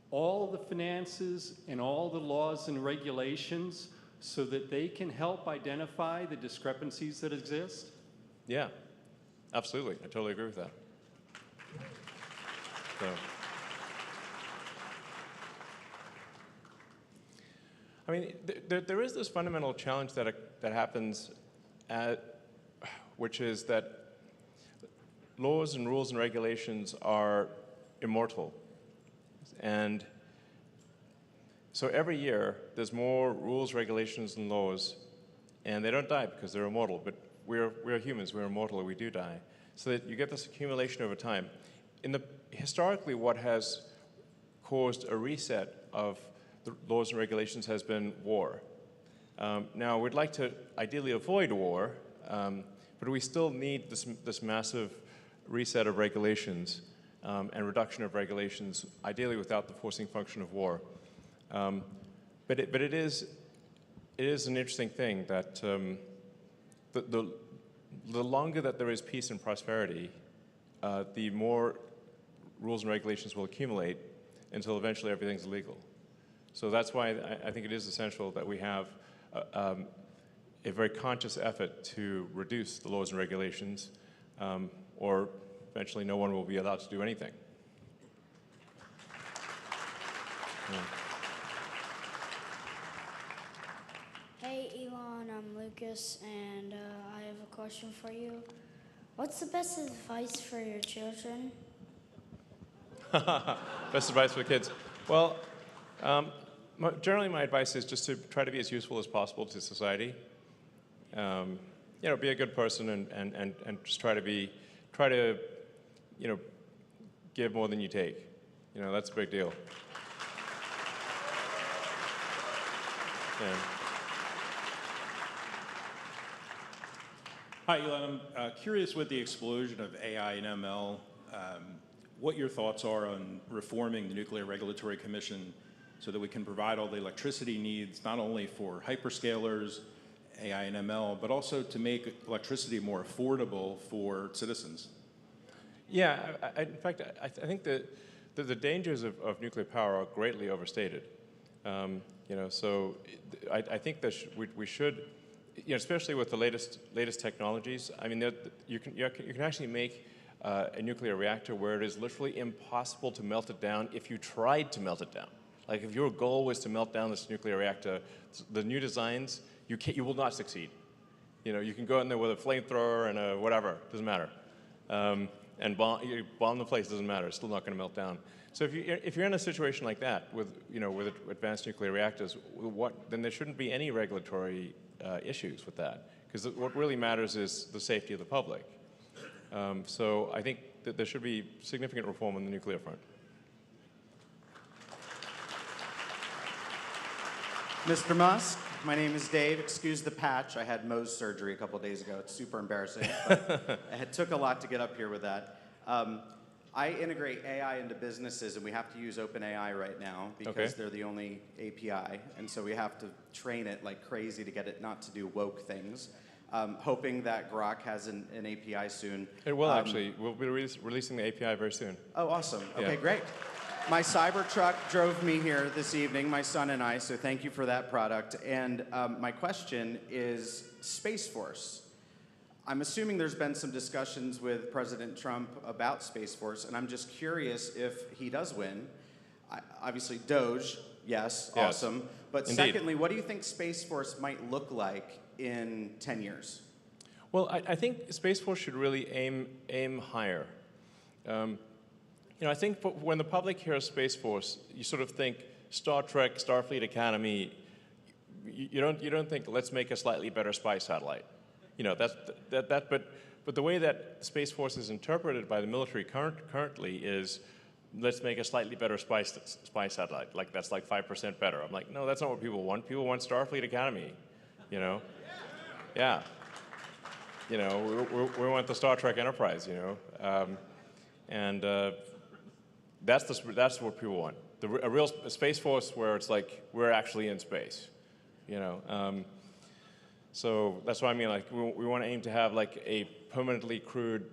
all the finances and all the laws and regulations so that they can help identify the discrepancies that exist? Yeah, absolutely. I totally agree with that. So. I mean, there is this fundamental challenge that happens, which is that laws and rules and regulations are immortal. And so every year, there's more rules, regulations, and laws, and they don't die because they're immortal, but we're humans, we're immortal, we do die. So that you get this accumulation over time. Historically, what has caused a reset of the laws and regulations has been war. Now, we'd like to ideally avoid war, but we still need this massive reset of regulations and reduction of regulations, ideally without the forcing function of war. But it is an interesting thing that the longer that there is peace and prosperity, the more rules and regulations will accumulate until eventually everything's legal. So that's why I think it is essential that we have a very conscious effort to reduce the laws and regulations, or eventually no one will be allowed to do anything. Yeah. Hey Elon, I'm Lucas, and I have a question for you. What's the best advice for your children? Best advice for kids? Well, generally my advice is just to try to be as useful as possible to society. You know, be a good person and just try to, you know, give more than you take. You know, that's a big deal. Yeah. Hi, Elon. I'm curious with the explosion of AI and ML, what your thoughts are on reforming the Nuclear Regulatory Commission so that we can provide all the electricity needs, not only for hyperscalers, AI and ML, but also to make electricity more affordable for citizens. Yeah, in fact, I think that the dangers of nuclear power are greatly overstated. You know, so I think that we should, you know, especially with the latest technologies. I mean, you can actually make a nuclear reactor where it is literally impossible to melt it down if you tried to melt it down. Like if your goal was to melt down this nuclear reactor, the new designs, you will not succeed. You know, you can go in there with a flamethrower and a whatever, doesn't matter. And bomb the place, doesn't matter, it's still not going to melt down. So if you're in a situation like that with advanced nuclear reactors, then there shouldn't be any regulatory issues with that, because what really matters is the safety of the public. So I think that there should be significant reform on the nuclear front. Mr. Musk, my name is Dave. Excuse the patch. I had Mohs surgery a couple of days ago. It's super embarrassing. But it took a lot to get up here with that. I integrate AI into businesses, and we have to use OpenAI right now because they're the only API. And so we have to train it like crazy to get it not to do woke things. Hoping that Grok has an API soon. It will actually. We'll be releasing the API very soon. Oh, awesome. Okay, Yeah. great. My Cybertruck drove me here this evening, my son and I, so thank you for that product. And my question is Space Force. I'm assuming there's been some discussions with President Trump about Space Force, and I'm just curious if he does win. obviously Doge, yes, awesome. But Indeed. secondly, what do you think Space Force might look like in 10 years? Well, I think Space Force should really aim higher. I think when the public hears Space Force, you sort of think Star Trek, Starfleet Academy. You don't think let's make a slightly better spy satellite. But the way that Space Force is interpreted by the military currently is let's make a slightly better spy satellite. Like that's like 5% better. I'm like, no, that's not what people want. People want Starfleet Academy. Yeah. We want the Star Trek Enterprise. That's what people want. A real Space Force where it's like we're actually in space. So that's what I mean. Like we want to aim to have like a permanently crewed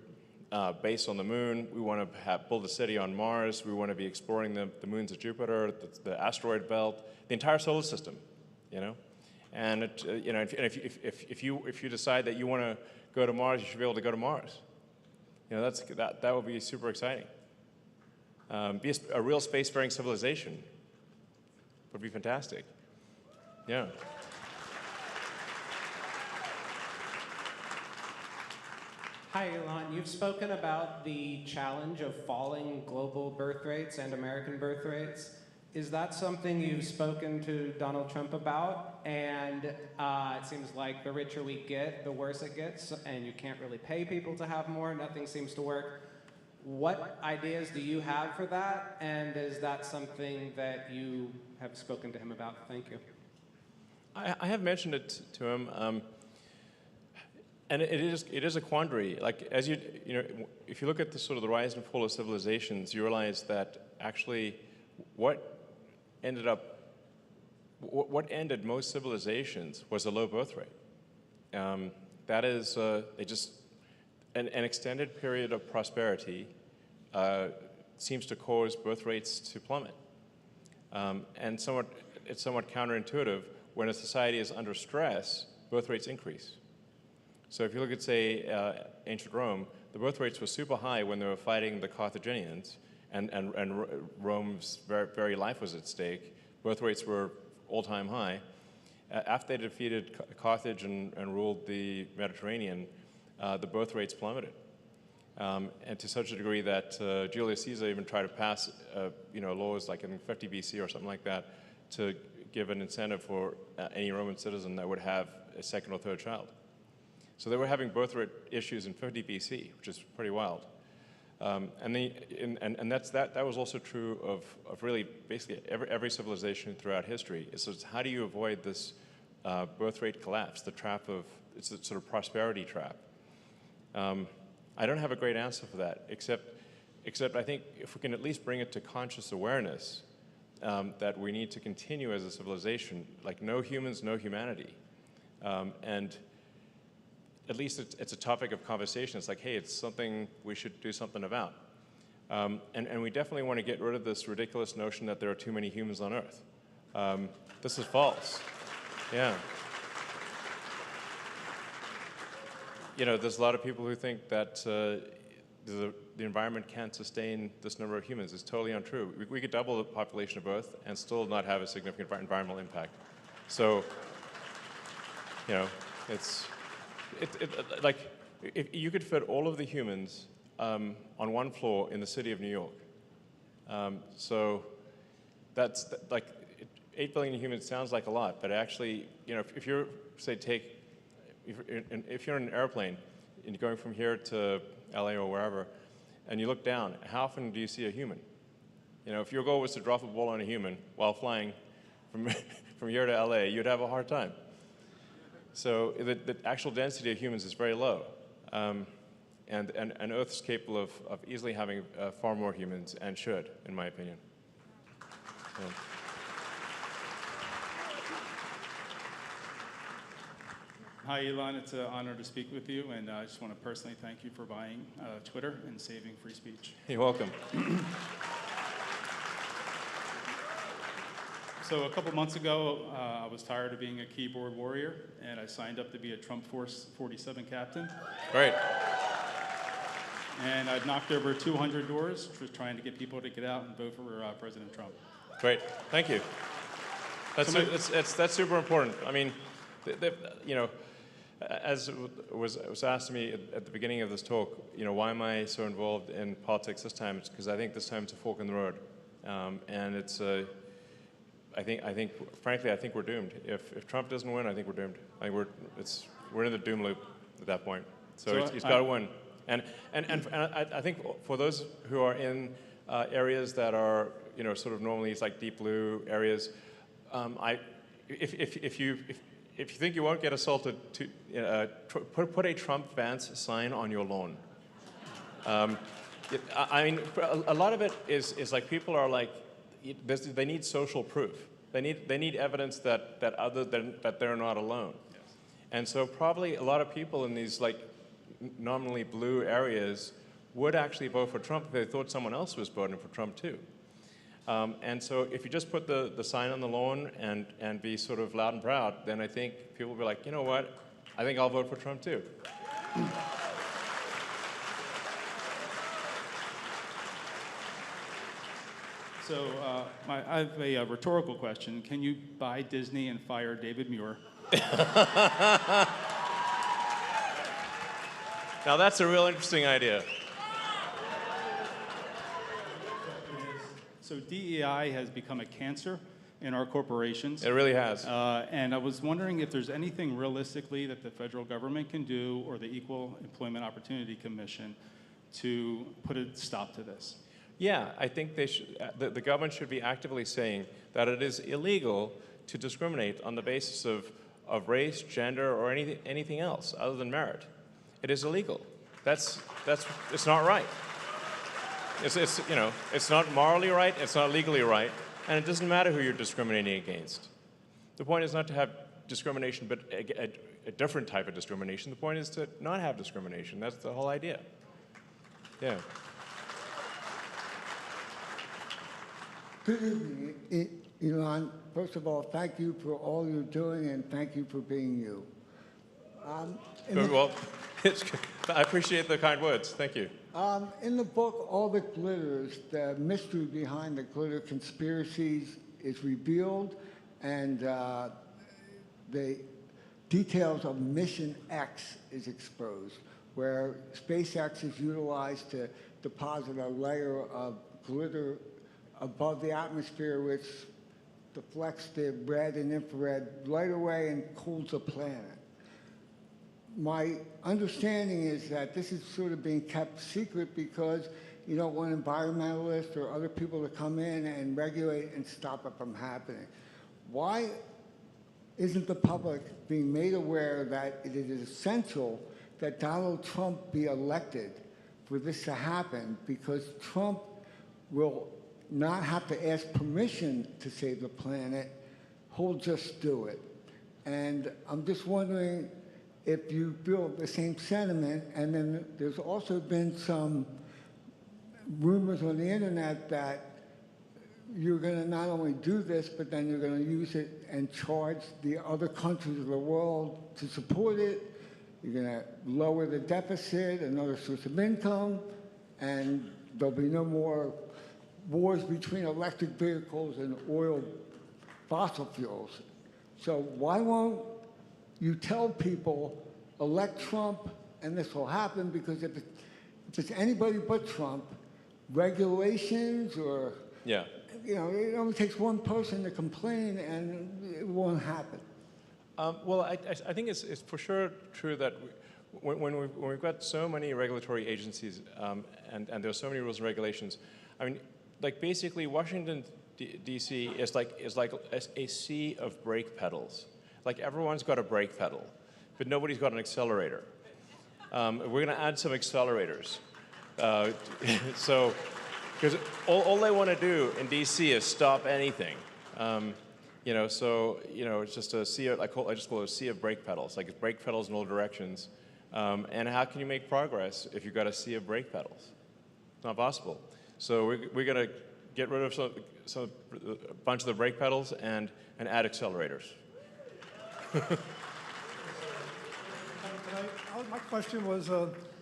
base on the moon. We want to build a city on Mars. We want to be exploring the moons of Jupiter, the asteroid belt, the entire solar system. And if you decide that you want to go to Mars, you should be able to go to Mars. That would be super exciting. Be a real spacefaring civilization would be fantastic. Yeah. Hi, Elon. You've spoken about the challenge of falling global birth rates and American birth rates. Is that something you've spoken to Donald Trump about? And it seems like the richer we get, the worse it gets, and you can't really pay people to have more. Nothing seems to work. What ideas do you have for that? And is that something that you have spoken to him about? Thank you. I have mentioned it to him. And it is a quandary. Like if you look at the sort of the rise and fall of civilizations, you realize that actually what ended most civilizations was a low birth rate. That is an extended period of prosperity seems to cause birth rates to plummet. And it's somewhat counterintuitive. When a society is under stress, birth rates increase. So if you look at, say, ancient Rome, the birth rates were super high when they were fighting the Carthaginians, and Rome's very life was at stake. Birth rates were all-time high. After they defeated Carthage and ruled the Mediterranean, the birth rates plummeted. And to such a degree that Julius Caesar even tried to pass laws like in 50 BC or something like that to give an incentive for any Roman citizen that would have a second or third child. So they were having birth rate issues in 50 BC, which is pretty wild. And that was also true of really basically every civilization throughout history. So it's how do you avoid this birth rate collapse, it's a sort of prosperity trap. I don't have a great answer for that, except I think if we can at least bring it to conscious awareness that we need to continue as a civilization, like no humans, no humanity. And at least it's a topic of conversation. It's like, hey, it's something we should do something about. And we definitely want to get rid of this ridiculous notion that there are too many humans on Earth. This is false. Yeah. There's a lot of people who think that the environment can't sustain this number of humans. It's totally untrue. We could double the population of Earth and still not have a significant environmental impact. So, if you could fit all of the humans on one floor in the city of New York. So that's like 8 billion humans sounds like a lot, but actually, if you're, say, if you're in an airplane and you're going from here to LA or wherever, and you look down, how often do you see a human? If your goal was to drop a ball on a human while flying from here to LA, you'd have a hard time. So the actual density of humans is very low. And Earth's capable of easily having far more humans, and should, in my opinion. So. Hi, Elon. It's an honor to speak with you, and I just want to personally thank you for buying Twitter and saving free speech. You're welcome. So a couple months ago, I was tired of being a keyboard warrior, and I signed up to be a Trump Force 47 captain. Great. and I've knocked over 200 doors, just trying to get people to get out and vote for President Trump. Great, thank you. That's super important. I mean, you know, as was asked to me at the beginning of this talk, you know, why am I so involved in politics this time? It's because I think this time it's a fork in the road, and it's frankly, I think we're doomed. If Trump doesn't win, I think we're doomed. We're in the doom loop at that point. So he's got to win. And I think for those who are in areas that are, you know, sort of normally it's like deep blue areas, if you think you won't get assaulted, put a Trump Vance sign on your lawn. I mean, a lot of it is like people are like, they need social proof. They need evidence that they're not alone. Yes. And so probably a lot of people in these like nominally blue areas would actually vote for Trump if they thought someone else was voting for Trump too. And so if you just put the sign on the lawn and be sort of loud and proud, then I think people will be like, you know what, I think I'll vote for Trump too. So I have a rhetorical question. Can you buy Disney and fire David Muir? Now that's a real interesting idea. So DEI has become a cancer in our corporations. It really has. And I was wondering if there's anything realistically that the federal government can do or the Equal Employment Opportunity Commission to put a stop to this. Yeah, I think they should, the government should be actively saying that it is illegal to discriminate on the basis of race, gender, or anything else other than merit. It is illegal. It's not right. It's you know, it's not morally right, it's not legally right, and it doesn't matter who you're discriminating against. The point is not to have discrimination, but a different type of discrimination. The point is to not have discrimination. That's the whole idea. Yeah. Good evening, Elon. First of all, thank you for all you're doing, and thank you for being you. Well, I appreciate the kind words. Thank you. In the book, All the Glitters, the mystery behind the glitter conspiracies is revealed, and the details of Mission X is exposed, where SpaceX is utilized to deposit a layer of glitter above the atmosphere, which deflects the red and infrared light away and cools the planet. My understanding is that this is sort of being kept secret because you don't want environmentalists or other people to come in and regulate and stop it from happening. Why isn't the public being made aware that it is essential that Donald Trump be elected for this to happen? Because Trump will not have to ask permission to save the planet. He'll just do it. And I'm just wondering if you feel the same sentiment. And then there's also been some rumors on the internet that you're going to not only do this, but then you're going to use it and charge the other countries of the world to support it. You're going to lower the deficit, another source of income, and there'll be no more wars between electric vehicles and oil fossil fuels. So why won't you tell people, elect Trump, and this will happen? Because if it's anybody but Trump, regulations or, yeah, you know, it only takes one person to complain and it won't happen. Well, I think it's for sure true that when we've got so many regulatory agencies and there's so many rules and regulations, I mean, like basically Washington D.C. is like a sea of brake pedals. Like everyone's got a brake pedal, but nobody's got an accelerator. We're going to add some accelerators. So, because all they want to do in D.C. is stop anything. You know, so you know, it's just a sea of, I just call it a sea of brake pedals. Like it's brake pedals in all directions. And how can you make progress if you've got a sea of brake pedals? It's not possible. So we're going to get rid of a bunch of the brake pedals and add accelerators. My question was,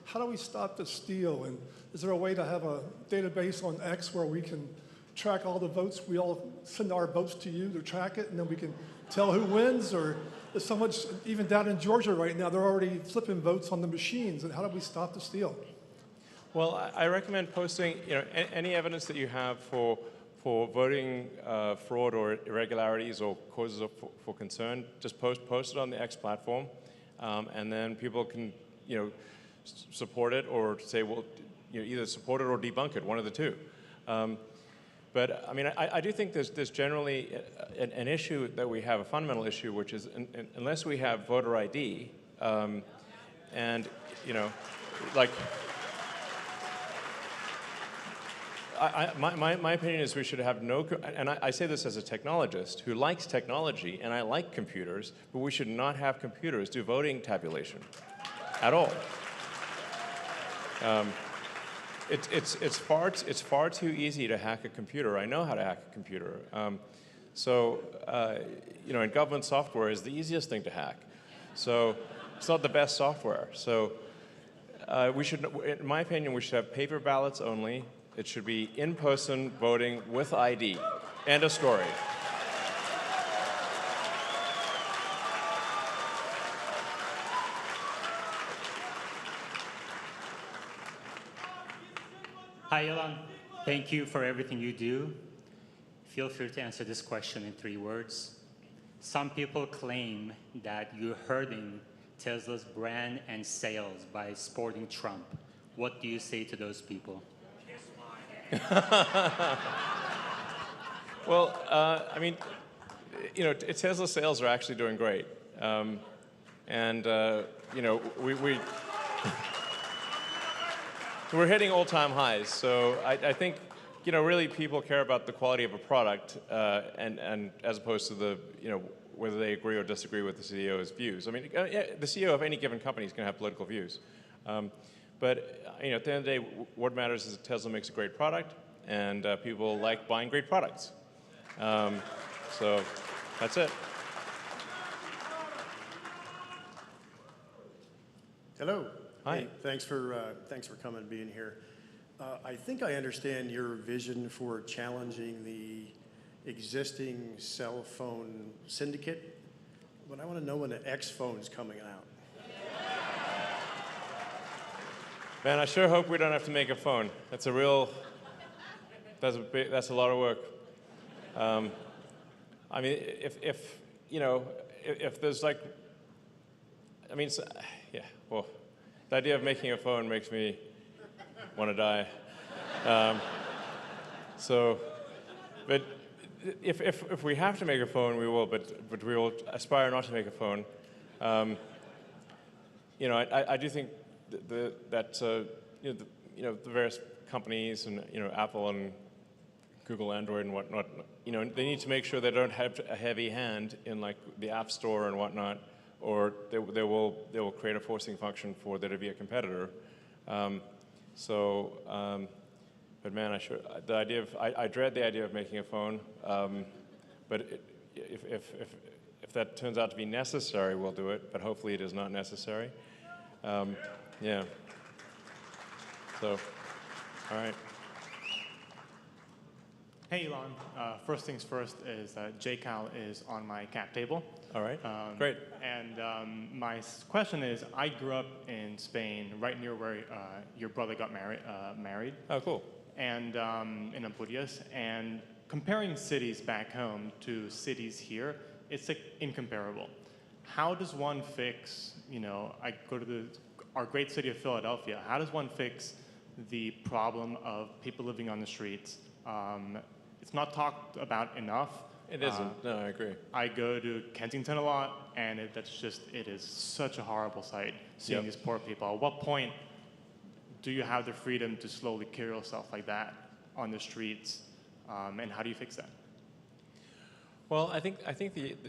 how do we stop the steal? And is there a way to have a database on X where we can track all the votes? We all send our votes to you to track it, and then we can tell who wins? Or is so much, even down in Georgia right now, they're already flipping votes on the machines, and how do we stop the steal? Well, I recommend posting, any evidence that you have for voting fraud or irregularities or causes for concern, just post it on the X platform, and then people can, support it or say, well, either support it or debunk it, one of the two. But I mean, I do think there's generally an issue that we have, a fundamental issue, which is unless we have voter ID, and like. My opinion is we should have no, and I say this as a technologist who likes technology, and I like computers, but we should not have computers do voting tabulation at all. It's far too easy to hack a computer. I know how to hack a computer. And government software is the easiest thing to hack. So it's not the best software. So we should, in my opinion, we should have paper ballots only. It should be in-person voting with ID. End of story. Hi, Elon. Thank you for everything you do. Feel free to answer this question in 3 words. Some people claim that you're hurting Tesla's brand and sales by supporting Trump. What do you say to those people? Well, I mean, Tesla sales are actually doing great. We're hitting all-time highs. So I think, really people care about the quality of a product and as opposed to the, whether they agree or disagree with the CEO's views. I mean, the CEO of any given company is going to have political views. But at the end of the day, what matters is that Tesla makes a great product, and people like buying great products. So that's it. Hello. Hi. Hey, thanks for coming and being here. I think I understand your vision for challenging the existing cell phone syndicate, but I want to know when the X phone's coming out. Man, I sure hope we don't have to make a phone. That's a lot of work. I mean, if there's like, I mean, well, the idea of making a phone makes me want to die. But if we have to make a phone, we will, but we will aspire not to make a phone. I do think that the various companies and Apple and Google Android and whatnot, they need to make sure they don't have a heavy hand in like the App Store and whatnot, or they will create a forcing function for there to be a competitor. But man, I dread the idea of making a phone. But if that turns out to be necessary, we'll do it. But hopefully, it is not necessary. Yeah. So, all right. Hey, Elon. First things first is JCal is on my cap table. All right. Great. And my question is, I grew up in Spain, right near where your brother got married. Oh, cool. And in Asturias. And comparing cities back home to cities here, it's like incomparable. How does one fix, I go to our great city of Philadelphia, how does one fix the problem of people living on the streets? It's not talked about enough. It isn't. No, I agree. I go to Kensington a lot, and it is such a horrible sight, seeing these poor people. At what point do you have the freedom to slowly kill yourself like that on the streets, and how do you fix that? Well, I think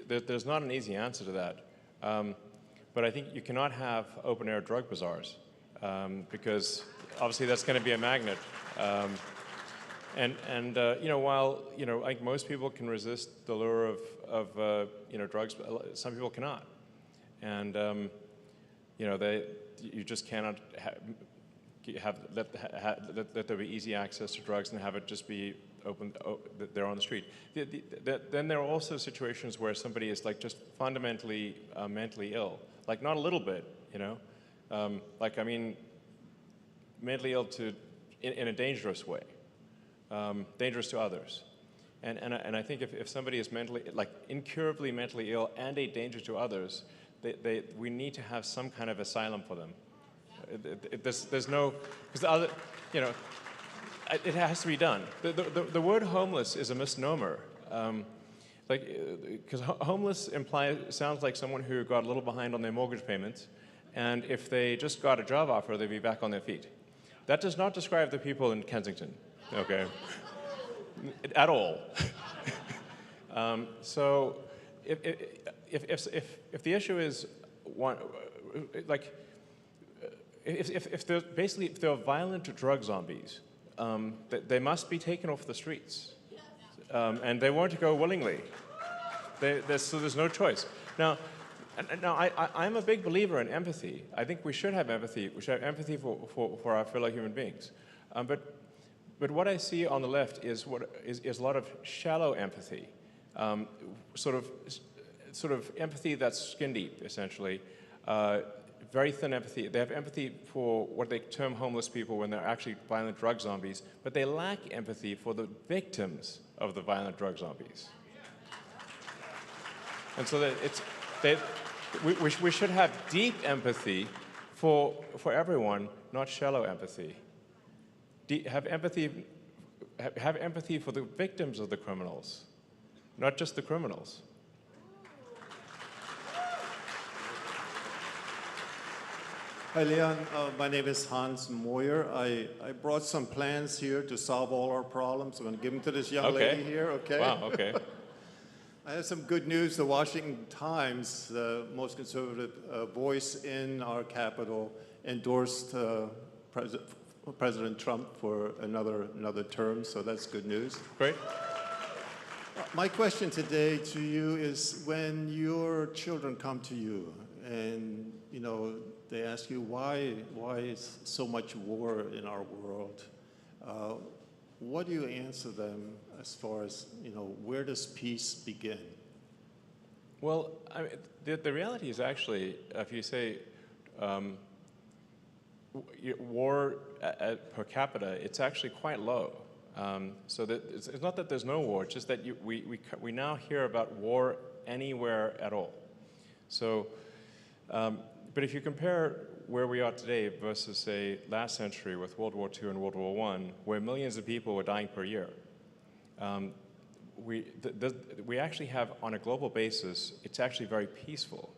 there's not an easy answer to that. But I think you cannot have open-air drug bazaars because obviously that's going to be a magnet. While I think most people can resist the lure of drugs, some people cannot, and you just cannot let there be easy access to drugs and have it just be open there on the street. Then there are also situations where somebody is like just fundamentally mentally ill, like not a little bit, you know, like I mean, mentally ill in a dangerous way, dangerous to others. And I think if somebody is incurably mentally ill and a danger to others, we need to have some kind of asylum for them. There's no, because the other, you know, it has to be done. The word homeless is a misnomer. Because homeless sounds like someone who got a little behind on their mortgage payments, and if they just got a job offer, they'd be back on their feet. That does not describe the people in Kensington, okay? At all. So if the issue is if there are violent drug zombies, they must be taken off the streets, and they won't go willingly. So there's no choice. Now, I'm a big believer in empathy. I think we should have empathy. We should have empathy for our fellow human beings. But what I see on the left is a lot of shallow empathy, sort of empathy that's skin deep, essentially. Very thin empathy. They have empathy for what they term homeless people when they're actually violent drug zombies, but they lack empathy for the victims of the violent drug zombies. And so that we should have deep empathy for everyone, not shallow empathy. Have empathy for the victims of the criminals, not just the criminals. Hi, Leon. My name is Hans Moyer. I brought some plans here to solve all our problems. I'm going to give them to this young lady here, okay? Wow, okay. I have some good news. The Washington Times, the most conservative voice in our capital, endorsed President Trump for another term, so that's good news. Great. My question today to you is, when your children come to you and, you know, they ask you why is so much war in our world, what do you answer them as far as, you know, where does peace begin? Well, I mean, the reality is actually, if you say war per capita, it's actually quite low. So that it's not that there's no war, it's just that we now hear about war anywhere at all. So, but if you compare where we are today versus, say, last century with World War II and World War I, where millions of people were dying per year, we actually have, on a global basis, it's actually very peaceful.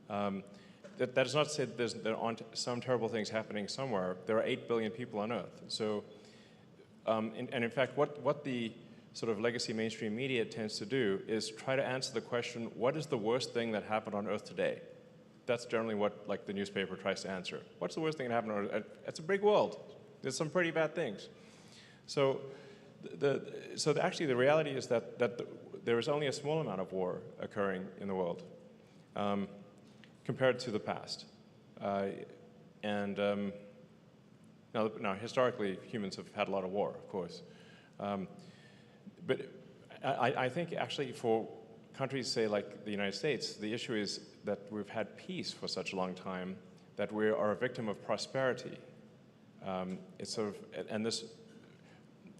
That is not to say that there aren't some terrible things happening somewhere. There are 8 billion people on Earth. So, and in fact, what the sort of legacy mainstream media tends to do is try to answer the question, what is the worst thing that happened on Earth today? That's generally what the newspaper tries to answer. What's the worst thing that happened on Earth? It's a big world. There's some pretty bad things. So, actually the reality is that there is only a small amount of war occurring in the world compared to the past. Now, historically, humans have had a lot of war, of course. But I think actually for countries, say, like the United States, the issue is that we've had peace for such a long time that we are a victim of prosperity. It's sort of, and this,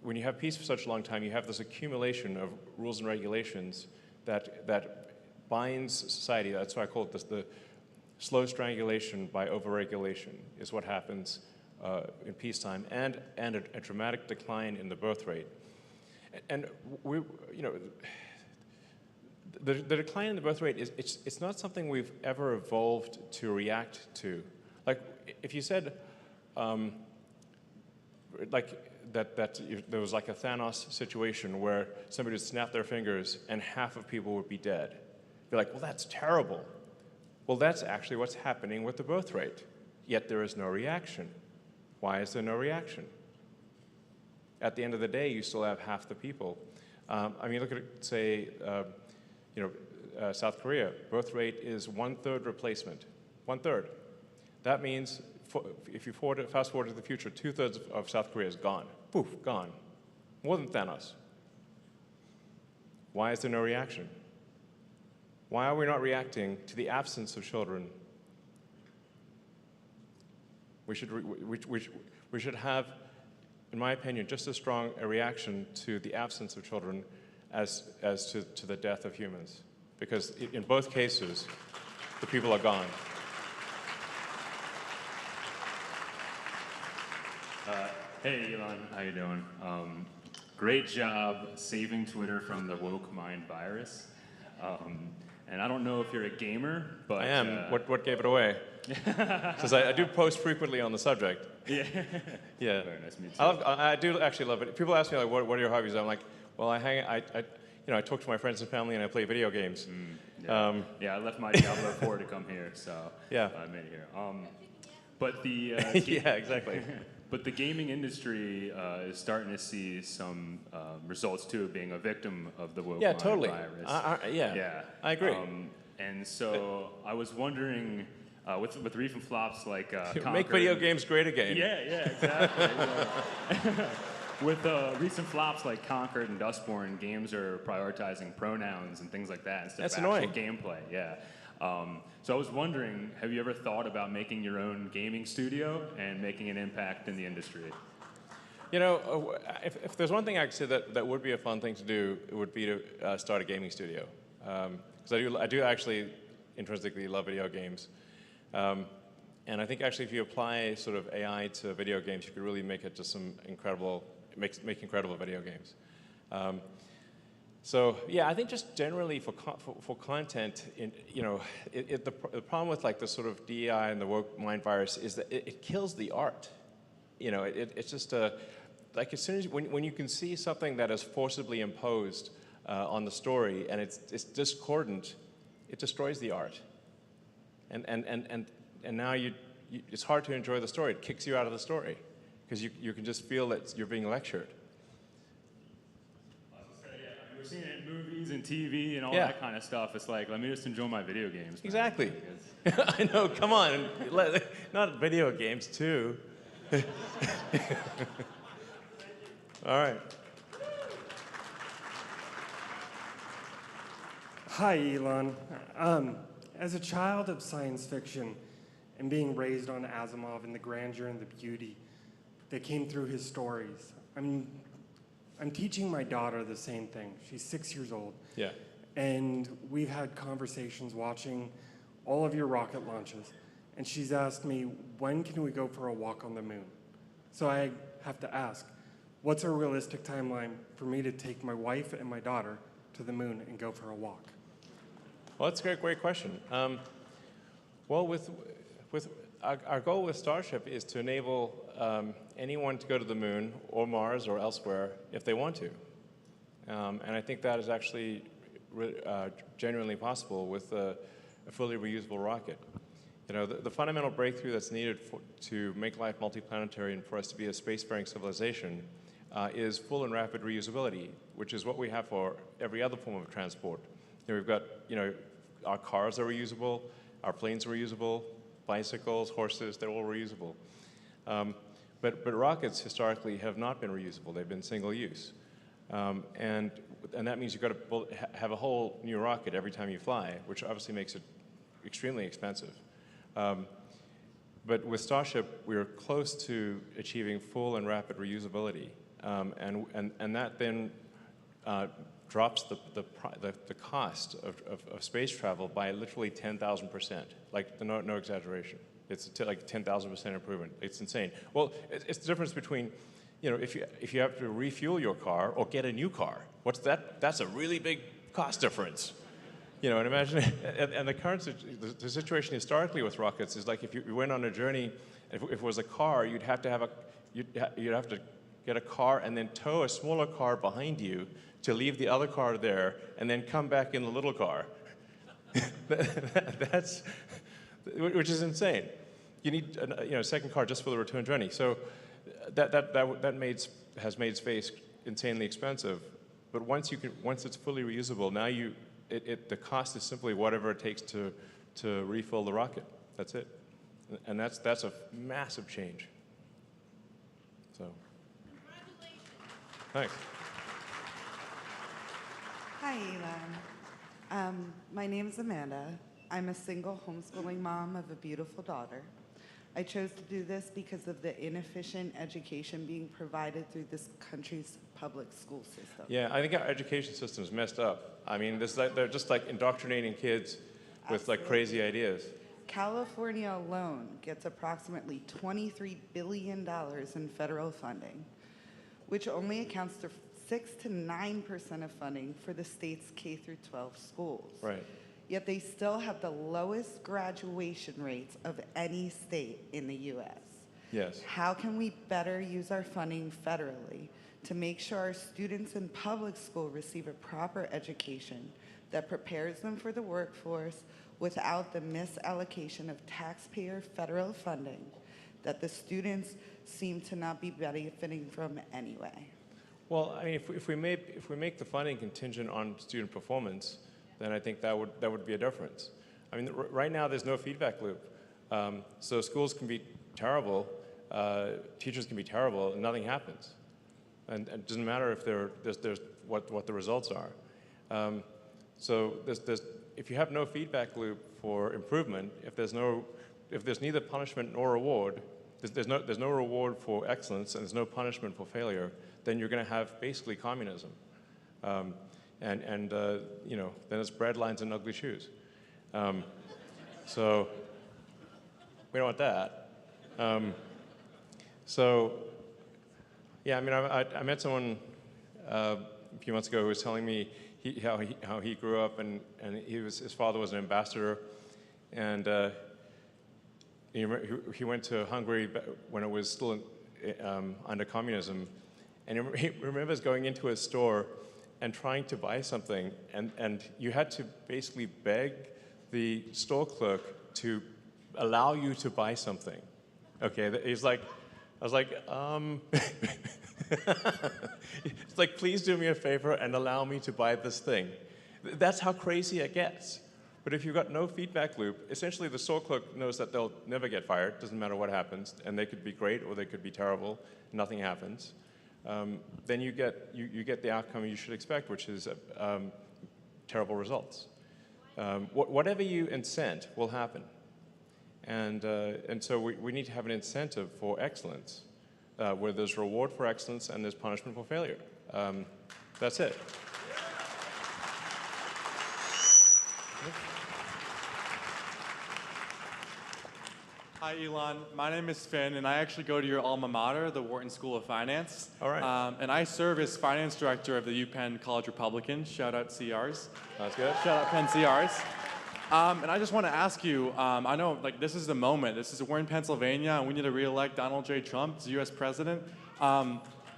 when you have peace for such a long time, you have this accumulation of rules and regulations that binds society. That's why I call it the slow strangulation by overregulation is what happens in peacetime, and a dramatic decline in the birth rate. And we, you know, the decline in the birth rate it's not something we've ever evolved to react to. Like if you said, there was like a Thanos situation where somebody would snap their fingers and half of people would be dead. Be like, well, that's terrible. Well, that's actually what's happening with the birth rate. Yet there is no reaction. Why is there no reaction? At the end of the day, you still have half the people. I mean, look at, say, South Korea. Birth rate is 1/3 replacement. 1/3. That means fast forward to the future, 2/3 of South Korea is gone. Poof, gone. More than Thanos. Why is there no reaction? Why are we not reacting to the absence of children? We should have, in my opinion, just as strong a reaction to the absence of children as to the death of humans. Because in both cases, the people are gone. Hey, Elon, how you doing? Great job saving Twitter from the woke mind virus. And I don't know if you're a gamer, but... I am. What gave it away? Because I do post frequently on the subject. Yeah. Yeah. Very nice, me too. I do actually love it. People ask me, like, what are your hobbies? I'm like, well, I talk to my friends and family and I play video games. Yeah, I left my Diablo 4 to come here, so yeah. I made it here. But the yeah, exactly. But the gaming industry is starting to see some results too, being a victim of the woke mind totally. virus. Yeah, I agree. And so I was wondering, with recent flops like make video games great again. Yeah, exactly. With recent flops like Conquered and Dustborn, games are prioritizing pronouns and things like that instead of actual gameplay. Yeah. So I was wondering, have you ever thought about making your own gaming studio and making an impact in the industry? You know, if there's one thing I could say that would be a fun thing to do, it would be to start a gaming studio. Because I do actually intrinsically love video games. And I think actually if you apply sort of AI to video games, you could really make it just some incredible, make incredible video games. So yeah, I think just generally for content, the problem with like the sort of DEI and the woke mind virus is that it kills the art. You know, it's just like as soon as when you can see something that is forcibly imposed on the story and it's discordant, it destroys the art. And now it's hard to enjoy the story. It kicks you out of the story because you can just feel that you're being lectured. We're seeing it in movies and TV and all that kind of stuff. It's like, let me just enjoy my video games. Exactly. I know, come on. Not video games, too. All right. Hi, Elon. As a child of science fiction and being raised on Asimov and the grandeur and the beauty that came through his stories, I'm teaching my daughter the same thing. She's 6 years old. Yeah. And we've had conversations watching all of your rocket launches. And she's asked me, when can we go for a walk on the moon? So I have to ask, what's a realistic timeline for me to take my wife and my daughter to the moon and go for a walk? Well, that's a great question. Well, with our goal with Starship is to enable anyone to go to the moon or Mars or elsewhere if they want to. And I think that is actually genuinely possible with a fully reusable rocket. You know, the fundamental breakthrough that's needed to make life multiplanetary and for us to be a spacefaring civilization is full and rapid reusability, which is what we have for every other form of transport. You know, we've got, our cars are reusable, our planes are reusable, bicycles, horses, they're all reusable. But rockets historically have not been reusable. They've been single use. And that means you've got to have a whole new rocket every time you fly, which obviously makes it extremely expensive. But with Starship, we're close to achieving full and rapid reusability. And that then drops the cost of space travel by literally 10,000%, like no exaggeration. It's like 10,000% improvement. It's insane. Well, it's the difference between, if you have to refuel your car or get a new car. What's that? That's a really big cost difference. And imagine, and the situation historically with rockets is like if you went on a journey, if it was a car, you'd have to get a car and then tow a smaller car behind you to leave the other car there and then come back in the little car. Which is insane. You need a second car just for the return journey. So that has made space insanely expensive. But once it's fully reusable, now the cost is simply whatever it takes to refill the rocket. That's it. And that's a massive change. So, thanks. Hi, Elon. My name is Amanda. I'm a single homeschooling mom of a beautiful daughter. I chose to do this because of the inefficient education being provided through this country's public school system. Yeah, I think our education system is messed up. I mean, they're just like indoctrinating kids with like crazy ideas. California alone gets approximately $23 billion in federal funding, which only accounts for 6 to 9% of funding for the state's K through 12 schools. Right. Yet they still have the lowest graduation rates of any state in the U.S. Yes. How can we better use our funding federally to make sure our students in public school receive a proper education that prepares them for the workforce without the misallocation of taxpayer federal funding that the students seem to not be benefiting from anyway? Well, I mean, if we make the funding contingent on student performance, then I think that would be a difference. I mean, right now there's no feedback loop. So schools can be terrible, teachers can be terrible, and nothing happens. And it doesn't matter if there's what the results are. So if you have no feedback loop for improvement, if there's neither punishment nor reward, there's no reward for excellence and there's no punishment for failure, then you're going to have basically communism. And you know, then it's bread lines and ugly shoes. So we don't want that. So yeah, I mean, I met someone a few months ago who was telling me how he grew up, and his father was an ambassador, and he went to Hungary when it was still under communism, and he remembers going into a store and trying to buy something, and you had to basically beg the store clerk to allow you to buy something. Okay, he's like, I was like, it's like, please do me a favor and allow me to buy this thing. That's how crazy it gets. But if you've got no feedback loop, essentially the store clerk knows that they'll never get fired, doesn't matter what happens, and they could be great or they could be terrible, nothing happens. Then you get the outcome you should expect, which is terrible results. Whatever you incent will happen. And so we need to have an incentive for excellence, where there's reward for excellence and there's punishment for failure. That's it. Hi, Elon. My name is Finn, and I actually go to your alma mater, the Wharton School of Finance. All right. And I serve as finance director of the UPenn College Republicans. Shout out CRs. That's good. Shout out Penn CRs. And I just want to ask you, I know like this is the moment. We're in Pennsylvania, and we need to re-elect Donald J. Trump as U.S. president.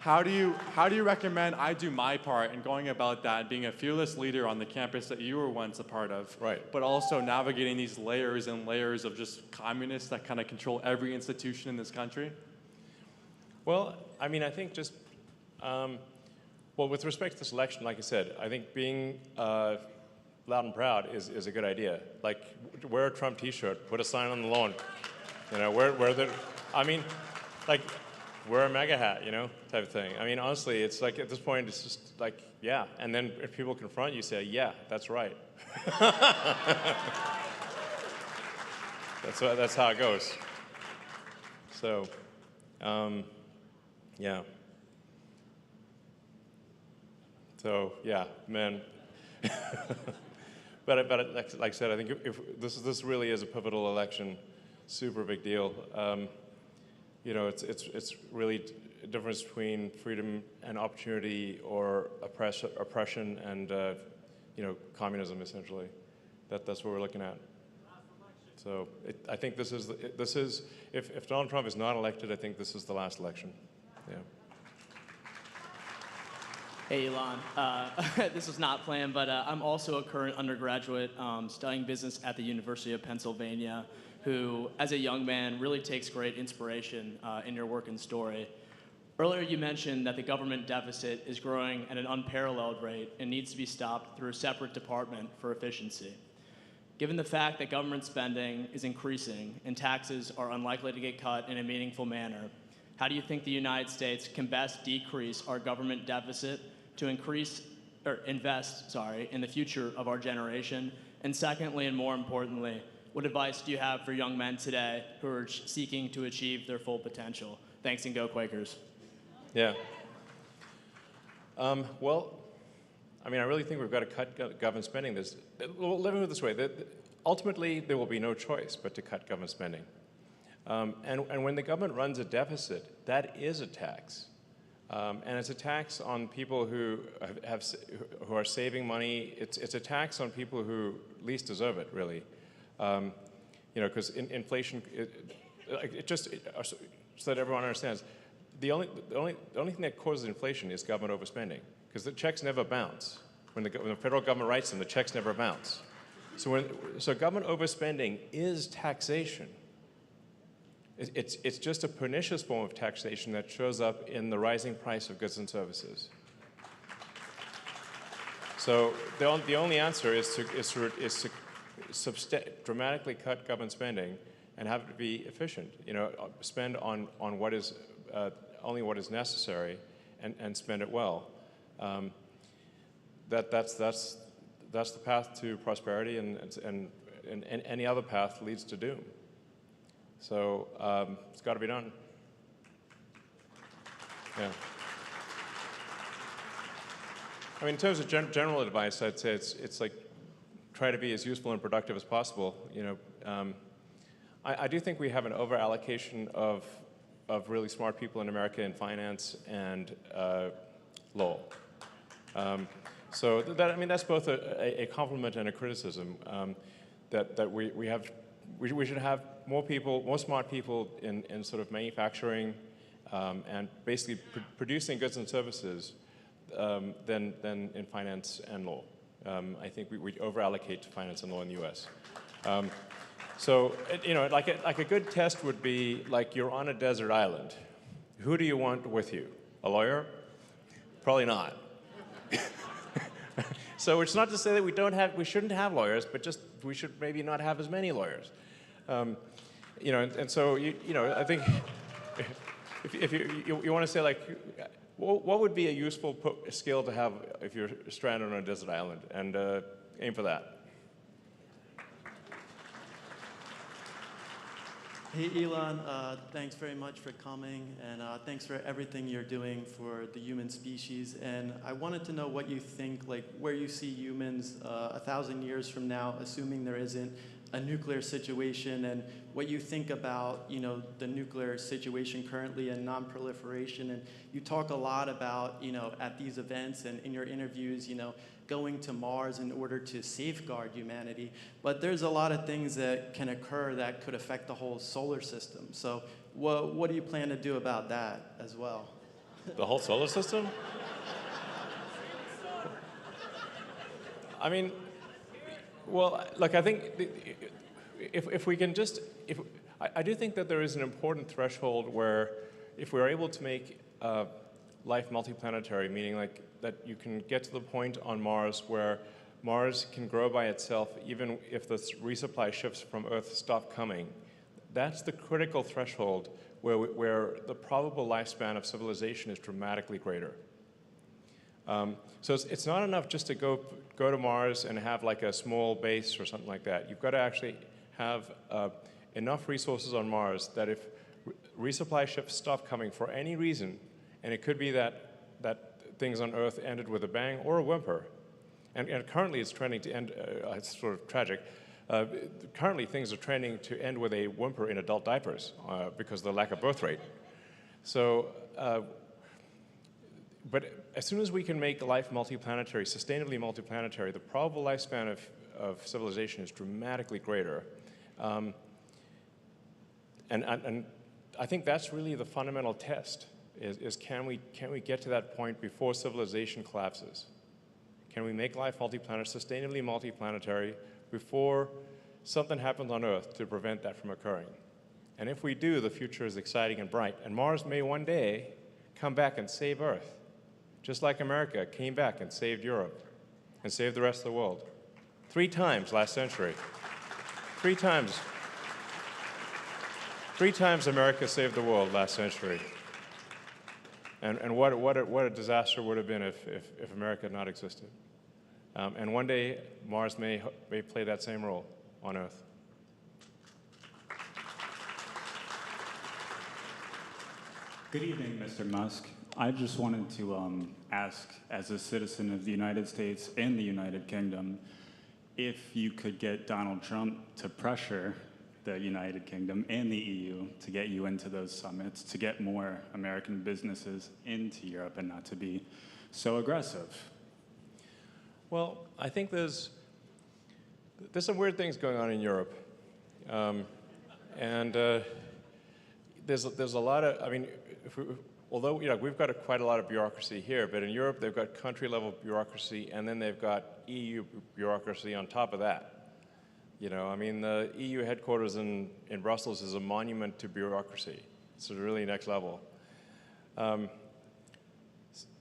How do you recommend I do my part in going about that, being a fearless leader on the campus that you were once a part of, right? But also navigating these layers and layers of just communists that kind of control every institution in this country? Well, I mean, I think just, well, with respect to this election, like I said, I think being loud and proud is a good idea. Like, wear a Trump T-shirt, put a sign on the lawn, you know, wear a MAGA hat, you know, type of thing. I mean, honestly, it's like, at this point, it's just like, yeah. And then if people confront you, say, yeah, that's right. That's how it goes. So, yeah. So, yeah, man. But like I said, I think if this really is a pivotal election, super big deal. You know, it's really a difference between freedom and opportunity, or oppression and you know, communism, essentially. That's what we're looking at. So I think this is if Donald Trump is not elected, I think this is the last election. Yeah. Hey, Elon. This was not planned, but I'm also a current undergraduate studying business at the University of Pennsylvania, who, as a young man, really takes great inspiration in your work and story. Earlier, you mentioned that the government deficit is growing at an unparalleled rate and needs to be stopped through a separate department for efficiency. Given the fact that government spending is increasing and taxes are unlikely to get cut in a meaningful manner, how do you think the United States can best decrease our government deficit to invest in the future of our generation? And secondly, and more importantly, what advice do you have for young men today who are seeking to achieve their full potential? Thanks, and go Quakers. Yeah. Well, I mean, I really think we've got to cut government spending. Let me put it this way. Ultimately, there will be no choice but to cut government spending. And when the government runs a deficit, that is a tax. And it's a tax on people who are saving money. It's a tax on people who least deserve it, really. Because inflation, so that everyone understands, the only thing that causes inflation is government overspending, because the checks never bounce. When the federal government writes them, the checks never bounce. So government overspending is taxation. It's just a pernicious form of taxation that shows up in the rising price of goods and services. So the only answer is to dramatically cut government spending and have it be efficient. Spend on what is only what is necessary, and spend it well. That's the path to prosperity, and any other path leads to doom. So it's got to be done. Yeah. I mean, in terms of general advice, I'd say it's like try to be as useful and productive as possible. I do think we have an over-allocation of really smart people in America in finance and law. So that's both a compliment and a criticism. That we should have more smart people in sort of manufacturing and basically producing goods and services than in finance and law. I think we over-allocate to finance and law in the U.S. So like a good test would be like you're on a desert island. Who do you want with you? A lawyer? Probably not. So it's not to say that we shouldn't have lawyers, but just we should maybe not have as many lawyers. And so I think if you want to say like, what would be a useful skill to have if you're stranded on a desert island, and aim for that. Hey Elon, thanks very much for coming, and thanks for everything you're doing for the human species. And I wanted to know what you think, like where you see humans 1,000 years from now, assuming there isn't a nuclear situation, and what you think about the nuclear situation currently and non-proliferation. And you talk a lot about at these events and in your interviews going to Mars in order to safeguard humanity. But there's a lot of things that can occur that could affect the whole solar system. So what do you plan to do about that as well? The whole solar system? I mean, well, look, I think if we can just, I do think that there is an important threshold where if we're able to make life multiplanetary, meaning like that you can get to the point on Mars where Mars can grow by itself even if the resupply ships from Earth stop coming, that's the critical threshold where the probable lifespan of civilization is dramatically greater. So it's not enough just to go to Mars and have like a small base or something like that. You've got to actually have enough resources on Mars that if resupply ships stop coming for any reason, and it could be that things on Earth ended with a bang or a whimper, and currently it's trending to end, it's sort of tragic, currently things are trending to end with a whimper in adult diapers because of the lack of birth rate. So, but as soon as we can make life multiplanetary, sustainably multiplanetary, the probable lifespan of civilization is dramatically greater. And I think that's really the fundamental test, is can we get to that point before civilization collapses? Can we make life sustainably multiplanetary before something happens on Earth to prevent that from occurring? And if we do, the future is exciting and bright. And Mars may one day come back and save Earth, just like America came back and saved Europe and saved the rest of the world. 3 times last century. 3 times. 3 times America saved the world last century. And what a disaster would have been if America had not existed. And one day, Mars may play that same role on Earth. Good evening, Mr. Musk. I just wanted to ask, as a citizen of the United States and the United Kingdom, if you could get Donald Trump to pressure the United Kingdom and the EU to get you into those summits, to get more American businesses into Europe and not to be so aggressive. Well, I think there's some weird things going on in Europe. There's a lot of, I mean, although we've got quite a lot of bureaucracy here, but in Europe they've got country-level bureaucracy, and then they've got EU bureaucracy on top of that. I mean, the EU headquarters in Brussels is a monument to bureaucracy. It's really next level. And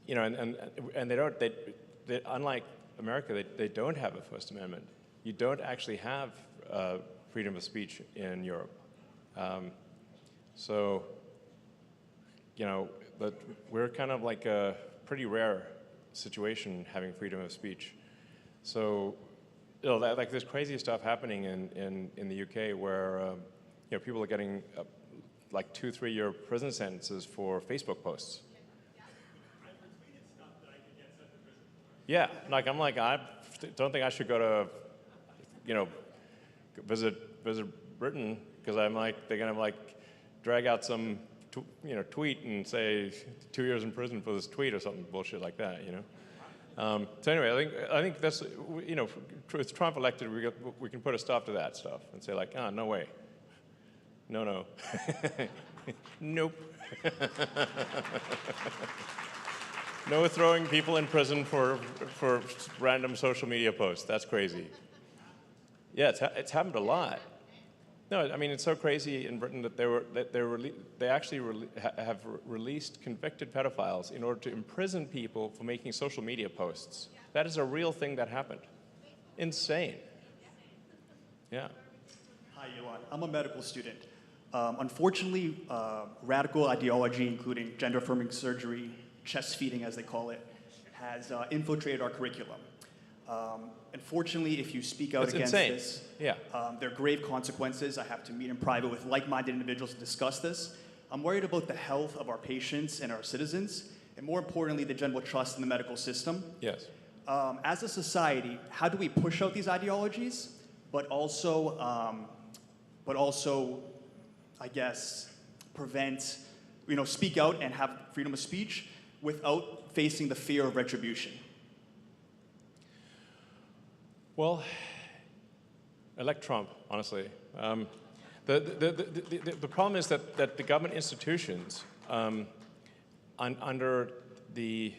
they unlike America, they don't have a First Amendment. You don't actually have freedom of speech in Europe. But we're kind of like a pretty rare situation having freedom of speech. So, like there's crazy stuff happening in the UK where people are getting like 2-3 year prison sentences for Facebook posts. Yeah, I don't think I should go to, visit Britain because they're gonna drag out some, tweet and say 2 years in prison for this tweet or something bullshit like that, So anyway, I think that's, with Trump elected, we can put a stop to that stuff and say no way, no, nope. No throwing people in prison for random social media posts. That's crazy. Yeah, it's happened a lot. No, I mean it's so crazy in Britain that they actually have released convicted pedophiles in order to imprison people for making social media posts. That is a real thing that happened. Insane. Yeah. Hi, Elon. I'm a medical student. Unfortunately, radical ideology, including gender-affirming surgery, chest feeding, as they call it, has infiltrated our curriculum. Unfortunately, if you speak out against this, there are grave consequences. I have to meet in private with like-minded individuals to discuss this. I'm worried about the health of our patients and our citizens, and more importantly, the general trust in the medical system. Yes. As a society, how do we push out these ideologies, but also, I guess, prevent, speak out and have freedom of speech without facing the fear of retribution? Well, elect Trump, honestly. The problem is that the government institutions, under the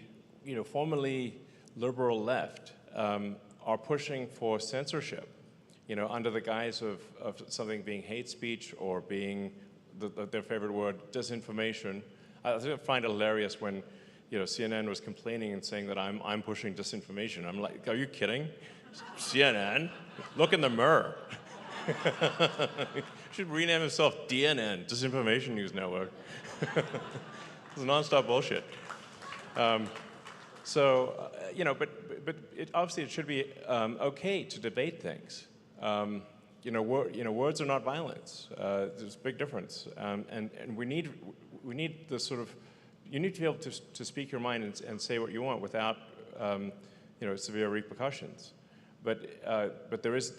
formerly liberal left, are pushing for censorship, under the guise of something being hate speech or being their favorite word, disinformation. I find it hilarious when CNN was complaining and saying that I'm pushing disinformation. I'm like, are you kidding? CNN, look in the mirror. Should rename himself DNN, Disinformation News Network. It's nonstop bullshit. But obviously it should be okay to debate things. Words are not violence. There's a big difference, and we need the sort of, you need to be able to speak your mind and say what you want without severe repercussions. But there is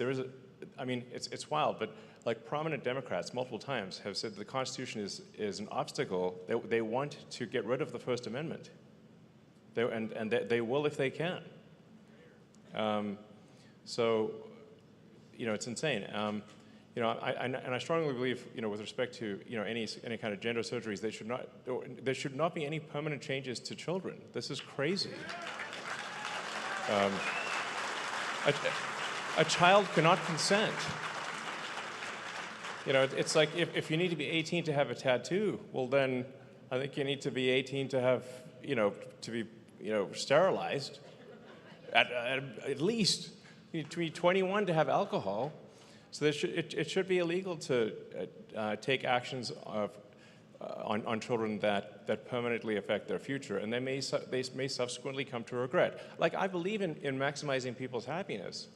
I mean, it's wild, but like prominent Democrats multiple times have said the Constitution is an obstacle. They want to get rid of the First Amendment. They will if they can. It's insane. I strongly believe, with respect to any kind of gender surgeries, there should not be any permanent changes to children. This is crazy. A child cannot consent. It's like if you need to be 18 to have a tattoo, well then I think you need to be 18 to have, to be, sterilized. At least you need to be 21 to have alcohol. So it should be illegal to take actions on children that permanently affect their future, and they may subsequently come to regret. Like, I believe in maximizing people's happiness,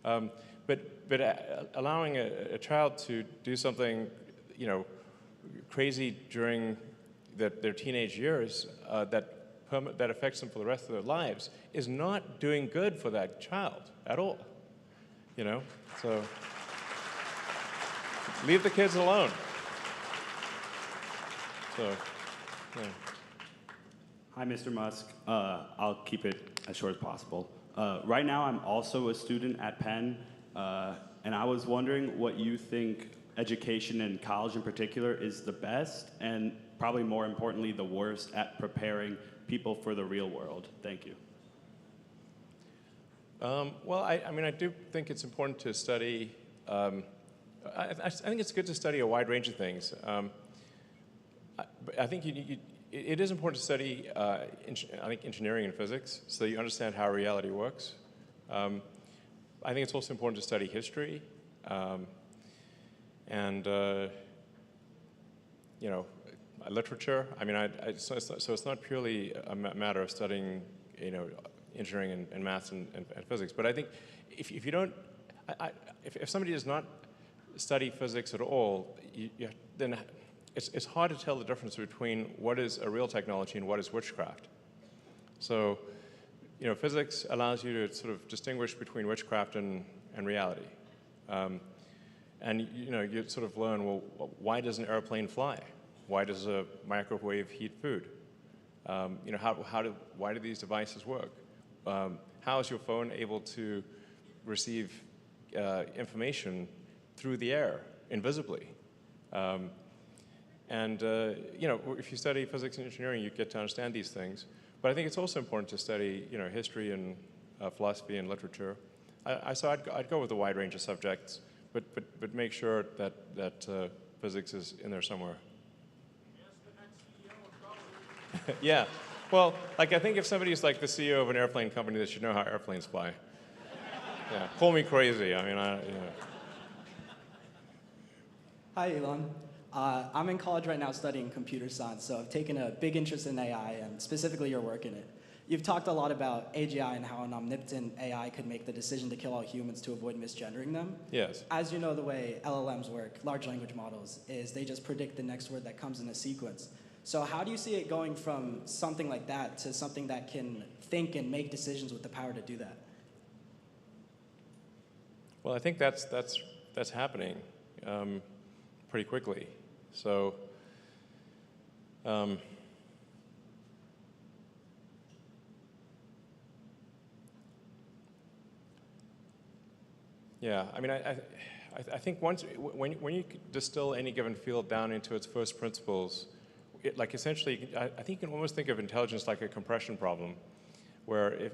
but allowing a child to do something, crazy during their teenage years that affects them for the rest of their lives is not doing good for that child at all. So leave the kids alone. So, yeah. Hi, Mr. Musk. I'll keep it as short as possible. Right now, I'm also a student at Penn, and I was wondering what you think education in college in particular is the best, and probably more importantly, the worst at preparing people for the real world. Thank you. Well, I do think it's important to study. I think it's good to study a wide range of things. I think it is important to study, I think, engineering and physics, so that you understand how reality works. I think it's also important to study history, and literature. So it's not purely a matter of studying, engineering and maths and physics. But I think if you don't, if somebody does not study physics at all, then it's hard to tell the difference between what is a real technology and what is witchcraft. So, physics allows you to sort of distinguish between witchcraft and reality. And you sort of learn, well, why does an airplane fly? Why does a microwave heat food? Why do these devices work? How is your phone able to receive information through the air, invisibly? If you study physics and engineering, you get to understand these things. But I think it's also important to study, history and philosophy and literature. So I'd go with a wide range of subjects, but make sure that physics is in there somewhere. Yeah. Well, I think if somebody's like the CEO of an airplane company, they should know how airplanes fly. Yeah. Call me crazy. Hi, Elon. I'm in college right now studying computer science, so I've taken a big interest in AI and specifically your work in it. You've talked a lot about AGI and how an omnipotent AI could make the decision to kill all humans to avoid misgendering them. Yes. As you know, the way LLMs work, large language models, is they just predict the next word that comes in a sequence. So how do you see it going from something like that to something that can think and make decisions with the power to do that? Well, I think that's happening pretty quickly. So, yeah, I think when you distill any given field down into its first principles, essentially, I think you can almost think of intelligence like a compression problem, where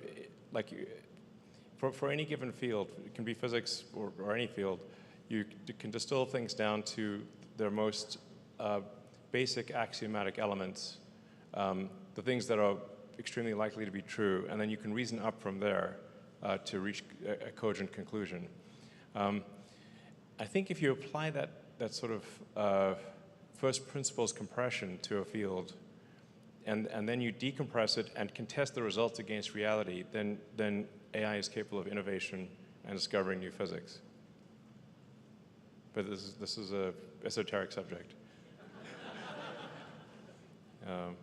for any given field, it can be physics or any field, you can distill things down to their most basic axiomatic elements, the things that are extremely likely to be true, and then you can reason up from there to reach a cogent conclusion. I think if you apply that sort of first principles compression to a field, and then you decompress it and can test the results against reality, then AI is capable of innovation and discovering new physics. But this is a esoteric subject.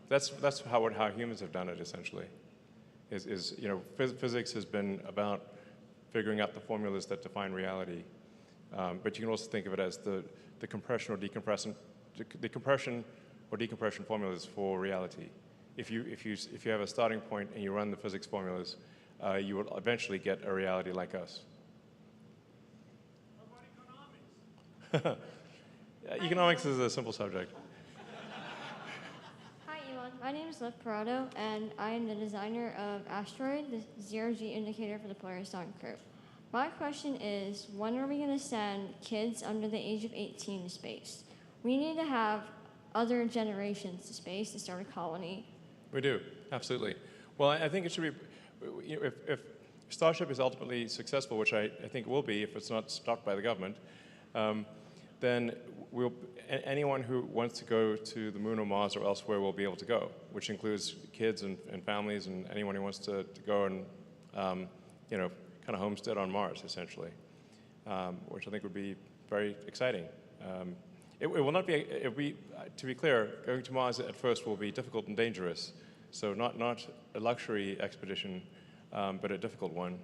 That's how humans have done it, essentially. Physics has been about figuring out the formulas that define reality. But you can also think of it as the compression or decompression, the compression or decompression formulas for reality. If you have a starting point and you run the physics formulas, you will eventually get a reality like us. Economics is a simple subject. Hi, Elon. My name is Lev Parado, and I am the designer of Asteroid, the zero-G indicator for the Polaris Sonic Curve. My question is, when are we going to send kids under the age of 18 to space? We need to have other generations to space to start a colony. We do, absolutely. Well, I think it should be, if Starship is ultimately successful, which I think it will be if it's not stopped by the government, then anyone who wants to go to the moon or Mars or elsewhere will be able to go, which includes kids and families and anyone who wants to go and kind of homestead on Mars, essentially, which I think would be very exciting. It will not be, to be clear, going to Mars at first will be difficult and dangerous. So not a luxury expedition, but a difficult one,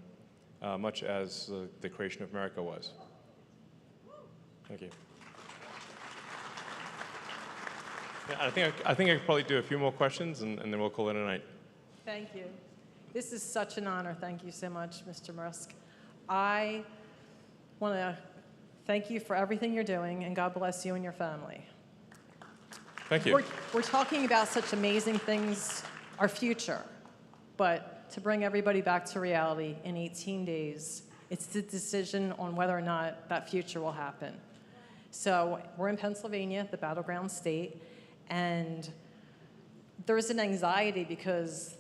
much as the creation of America was. Thank you. Yeah, I think I could probably do a few more questions, and then we'll call it a night. Thank you. This is such an honor. Thank you so much, Mr. Musk. I want to thank you for everything you're doing, and God bless you and your family. Thank you. We're talking about such amazing things, our future, but to bring everybody back to reality in 18 days, it's the decision on whether or not that future will happen. So we're in Pennsylvania, the battleground state, and there's an anxiety because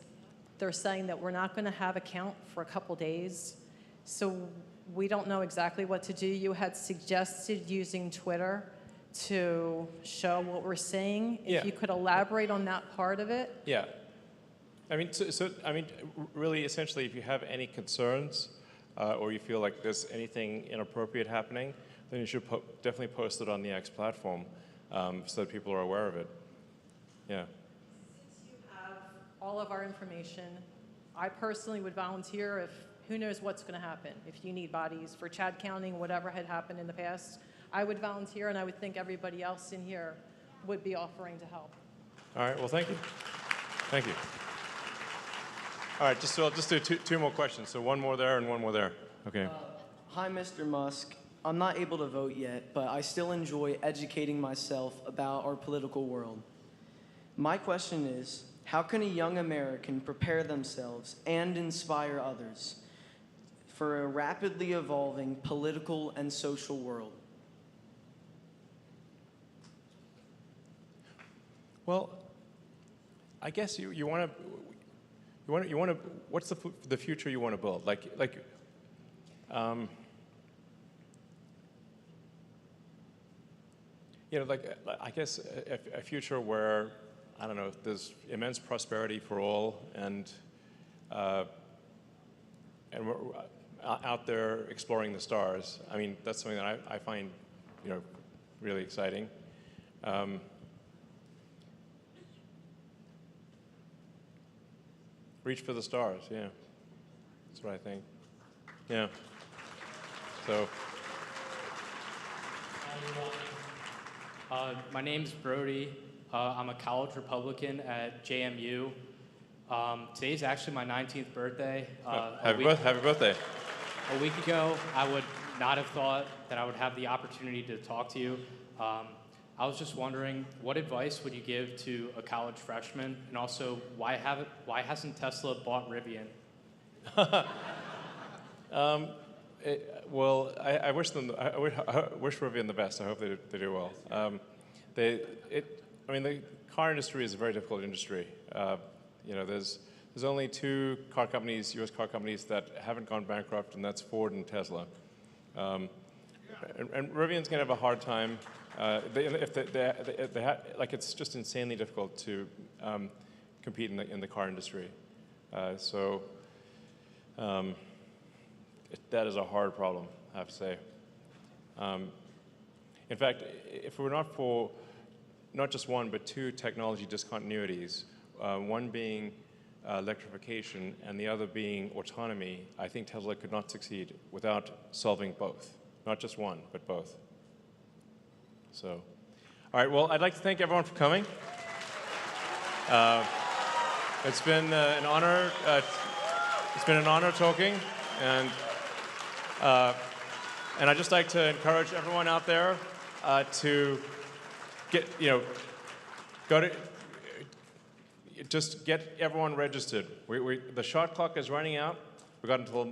they're saying that we're not going to have a count for a couple days. So we don't know exactly what to do. You had suggested using Twitter to show what we're seeing. If you could elaborate on that part of it. Yeah. I mean, really, essentially, if you have any concerns or you feel like there's anything inappropriate happening, then you should definitely post it on the X platform so that people are aware of it. Yeah. Since you have all of our information, I personally would volunteer if, who knows what's going to happen. If you need bodies for Chad counting, whatever had happened in the past, I would volunteer, and I would think everybody else in here would be offering to help. All right, well, thank you. Thank you. All right, I'll just do two more questions. So one more there and one more there. Okay. Hi, Mr. Musk. I'm not able to vote yet, but I still enjoy educating myself about our political world. My question is, how can a young American prepare themselves and inspire others for a rapidly evolving political and social world? Well, I guess you want to. What's the future you want to build? I guess a future where, I don't know, there's immense prosperity for all, and we're out there exploring the stars. I mean, that's something that I find, really exciting. Reach for the stars, yeah. That's what I think. Yeah. So. My name's Brody. I'm a college Republican at JMU. Today's actually my 19th birthday. Happy birthday. A week ago, I would not have thought that I would have the opportunity to talk to you. I was just wondering, what advice would you give to a college freshman, and also why hasn't Tesla bought Rivian? Well, I wish Rivian the best. I hope they do well. The car industry is a very difficult industry. There's only two car companies, U.S. car companies, that haven't gone bankrupt, and that's Ford and Tesla. And Rivian's going to have a hard time. It's just insanely difficult to compete in the car industry. That is a hard problem, I have to say. In fact, if it were not for not just one, but two technology discontinuities, one being electrification and the other being autonomy, I think Tesla could not succeed without solving both. Not just one, but both. So, all right, well, I'd like to thank everyone for coming. It's been an honor. It's been an honor talking, and I'd just like to encourage everyone out there to get everyone registered. The shot clock is running out. We've got until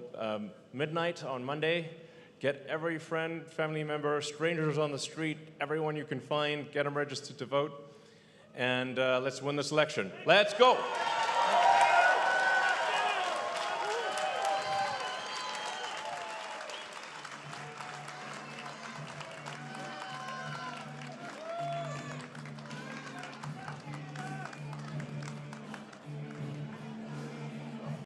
midnight on Monday. Get every friend, family member, strangers on the street, everyone you can find, get them registered to vote. And let's win this election. Let's go.